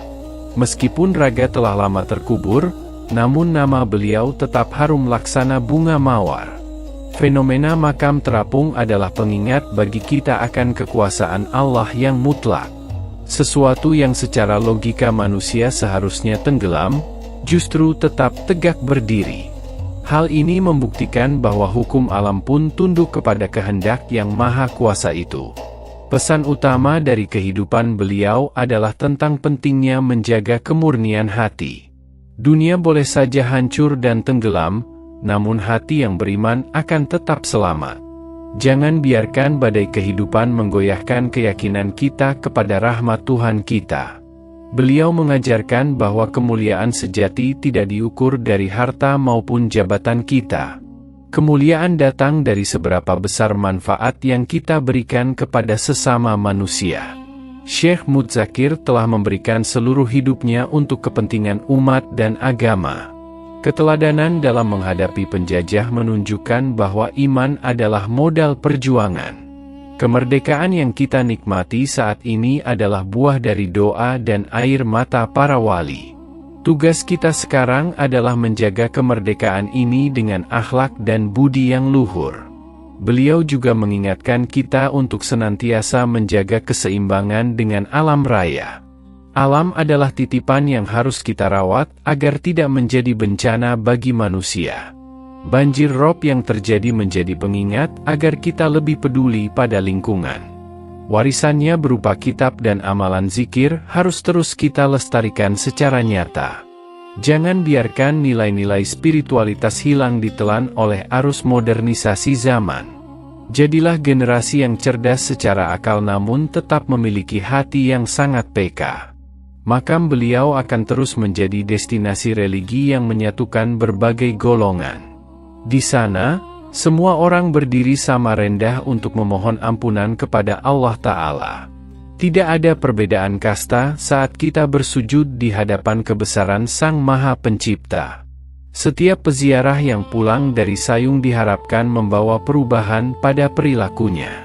Meskipun raga telah lama terkubur, namun nama beliau tetap harum laksana bunga mawar. Fenomena makam terapung adalah pengingat bagi kita akan kekuasaan Allah yang mutlak. Sesuatu yang secara logika manusia seharusnya tenggelam, justru tetap tegak berdiri. Hal ini membuktikan bahwa hukum alam pun tunduk kepada kehendak yang maha kuasa itu. Pesan utama dari kehidupan beliau adalah tentang pentingnya menjaga kemurnian hati. Dunia boleh saja hancur dan tenggelam, namun hati yang beriman akan tetap selamat. Jangan biarkan badai kehidupan menggoyahkan keyakinan kita kepada rahmat Tuhan kita. Beliau mengajarkan bahwa kemuliaan sejati tidak diukur dari harta maupun jabatan kita. Kemuliaan datang dari seberapa besar manfaat yang kita berikan kepada sesama manusia. Syekh Mudzakir telah memberikan seluruh hidupnya untuk kepentingan umat dan agama. Keteladanan dalam menghadapi penjajah menunjukkan bahwa iman adalah modal perjuangan. Kemerdekaan yang kita nikmati saat ini adalah buah dari doa dan air mata para wali. Tugas kita sekarang adalah menjaga kemerdekaan ini dengan akhlak dan budi yang luhur. Beliau juga mengingatkan kita untuk senantiasa menjaga keseimbangan dengan alam raya. Alam adalah titipan yang harus kita rawat agar tidak menjadi bencana bagi manusia. Banjir rob yang terjadi menjadi pengingat agar kita lebih peduli pada lingkungan. Warisannya berupa kitab dan amalan zikir harus terus kita lestarikan secara nyata. Jangan biarkan nilai-nilai spiritualitas hilang ditelan oleh arus modernisasi zaman. Jadilah generasi yang cerdas secara akal namun tetap memiliki hati yang sangat peka. Makam beliau akan terus menjadi destinasi religi yang menyatukan berbagai golongan. Di sana, semua orang berdiri sama rendah untuk memohon ampunan kepada Allah Ta'ala. Tidak ada perbedaan kasta saat kita bersujud di hadapan kebesaran Sang Maha Pencipta. Setiap peziarah yang pulang dari Sayung diharapkan membawa perubahan pada perilakunya.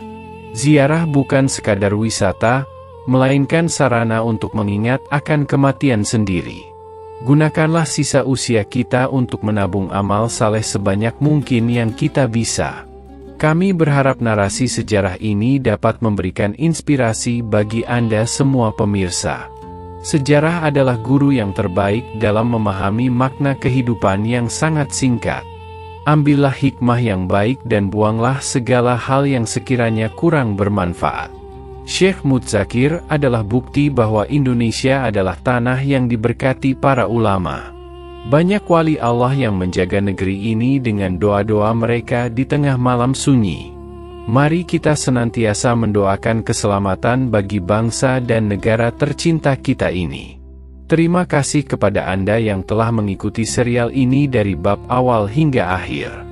Ziarah bukan sekadar wisata, melainkan sarana untuk mengingat akan kematian sendiri. Gunakanlah sisa usia kita untuk menabung amal saleh sebanyak mungkin yang kita bisa. Kami berharap narasi sejarah ini dapat memberikan inspirasi bagi Anda semua pemirsa. Sejarah adalah guru yang terbaik dalam memahami makna kehidupan yang sangat singkat. Ambillah hikmah yang baik dan buanglah segala hal yang sekiranya kurang bermanfaat. Syekh Mudzakir adalah bukti bahwa Indonesia adalah tanah yang diberkati para ulama. Banyak wali Allah yang menjaga negeri ini dengan doa-doa mereka di tengah malam sunyi. Mari kita senantiasa mendoakan keselamatan bagi bangsa dan negara tercinta kita ini. Terima kasih kepada Anda yang telah mengikuti serial ini dari bab awal hingga akhir.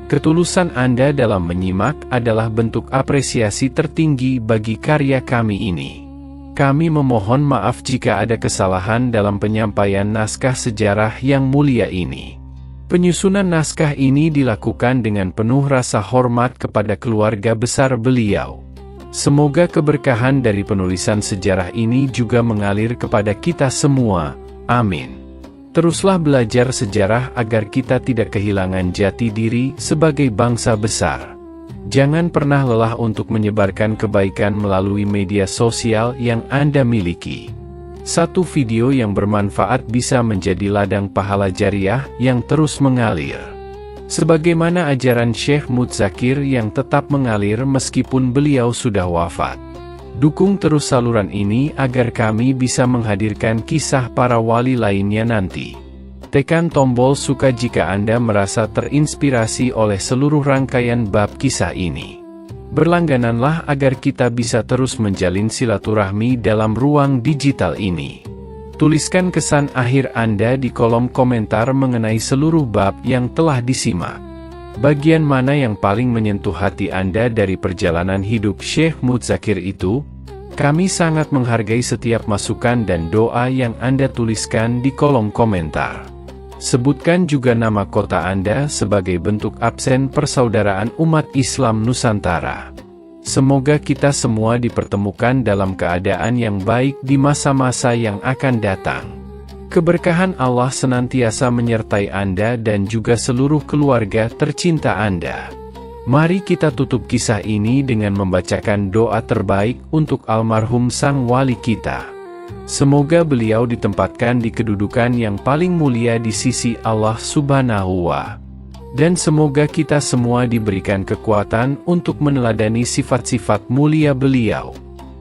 Ketulusan Anda dalam menyimak adalah bentuk apresiasi tertinggi bagi karya kami ini. Kami memohon maaf jika ada kesalahan dalam penyampaian naskah sejarah yang mulia ini. Penyusunan naskah ini dilakukan dengan penuh rasa hormat kepada keluarga besar beliau. Semoga keberkahan dari penulisan sejarah ini juga mengalir kepada kita semua. Amin. Teruslah belajar sejarah agar kita tidak kehilangan jati diri sebagai bangsa besar. Jangan pernah lelah untuk menyebarkan kebaikan melalui media sosial yang Anda miliki. Satu video yang bermanfaat bisa menjadi ladang pahala jariah yang terus mengalir. Sebagaimana ajaran Syekh Mudzakir yang tetap mengalir meskipun beliau sudah wafat. Dukung terus saluran ini agar kami bisa menghadirkan kisah para wali lainnya nanti. Tekan tombol suka jika Anda merasa terinspirasi oleh seluruh rangkaian bab kisah ini. Berlanggananlah agar kita bisa terus menjalin silaturahmi dalam ruang digital ini. Tuliskan kesan akhir Anda di kolom komentar mengenai seluruh bab yang telah disimak. Bagian mana yang paling menyentuh hati Anda dari perjalanan hidup Syekh Mudzakir itu? Kami sangat menghargai setiap masukan dan doa yang Anda tuliskan di kolom komentar. Sebutkan juga nama kota Anda sebagai bentuk absen persaudaraan umat Islam Nusantara. Semoga kita semua dipertemukan dalam keadaan yang baik di masa-masa yang akan datang. Keberkahan Allah senantiasa menyertai Anda dan juga seluruh keluarga tercinta Anda. Mari kita tutup kisah ini dengan membacakan doa terbaik untuk almarhum sang wali kita. Semoga beliau ditempatkan di kedudukan yang paling mulia di sisi Allah Subhanahu wa. Dan semoga kita semua diberikan kekuatan untuk meneladani sifat-sifat mulia beliau.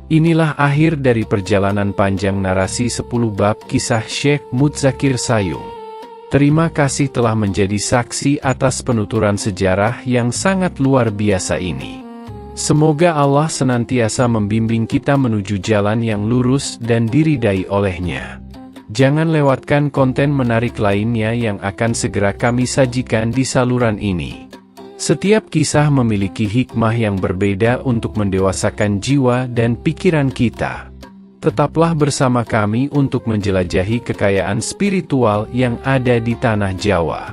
Inilah akhir dari perjalanan panjang narasi 10 bab kisah Syekh Mudzakir Sayung. Terima kasih telah menjadi saksi atas penuturan sejarah yang sangat luar biasa ini. Semoga Allah senantiasa membimbing kita menuju jalan yang lurus dan diridai olehnya. Jangan lewatkan konten menarik lainnya yang akan segera kami sajikan di saluran ini. Setiap kisah memiliki hikmah yang berbeda untuk mendewasakan jiwa dan pikiran kita. Tetaplah bersama kami untuk menjelajahi kekayaan spiritual yang ada di tanah Jawa.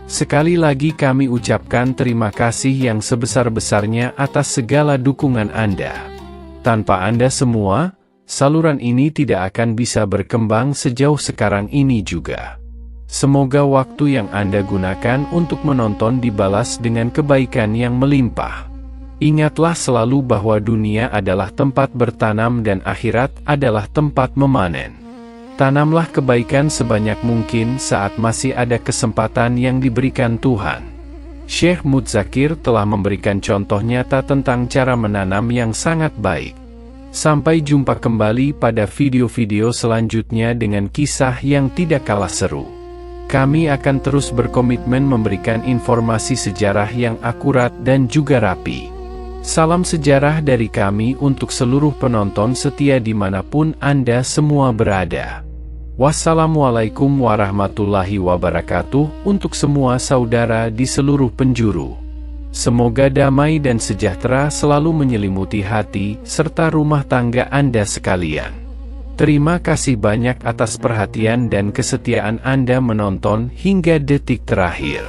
Sekali lagi kami ucapkan terima kasih yang sebesar-besarnya atas segala dukungan Anda. Tanpa Anda semua, saluran ini tidak akan bisa berkembang sejauh sekarang ini juga. Semoga waktu yang Anda gunakan untuk menonton dibalas dengan kebaikan yang melimpah. Ingatlah selalu bahwa dunia adalah tempat bertanam dan akhirat adalah tempat memanen. Tanamlah kebaikan sebanyak mungkin saat masih ada kesempatan yang diberikan Tuhan. Syekh Mudzakir telah memberikan contoh nyata tentang cara menanam yang sangat baik. Sampai jumpa kembali pada video-video selanjutnya dengan kisah yang tidak kalah seru. Kami akan terus berkomitmen memberikan informasi sejarah yang akurat dan juga rapi. Salam sejarah dari kami untuk seluruh penonton setia dimanapun Anda semua berada. Wassalamualaikum warahmatullahi wabarakatuh untuk semua saudara di seluruh penjuru. Semoga damai dan sejahtera selalu menyelimuti hati serta rumah tangga Anda sekalian. Terima kasih banyak atas perhatian dan kesetiaan Anda menonton hingga detik terakhir.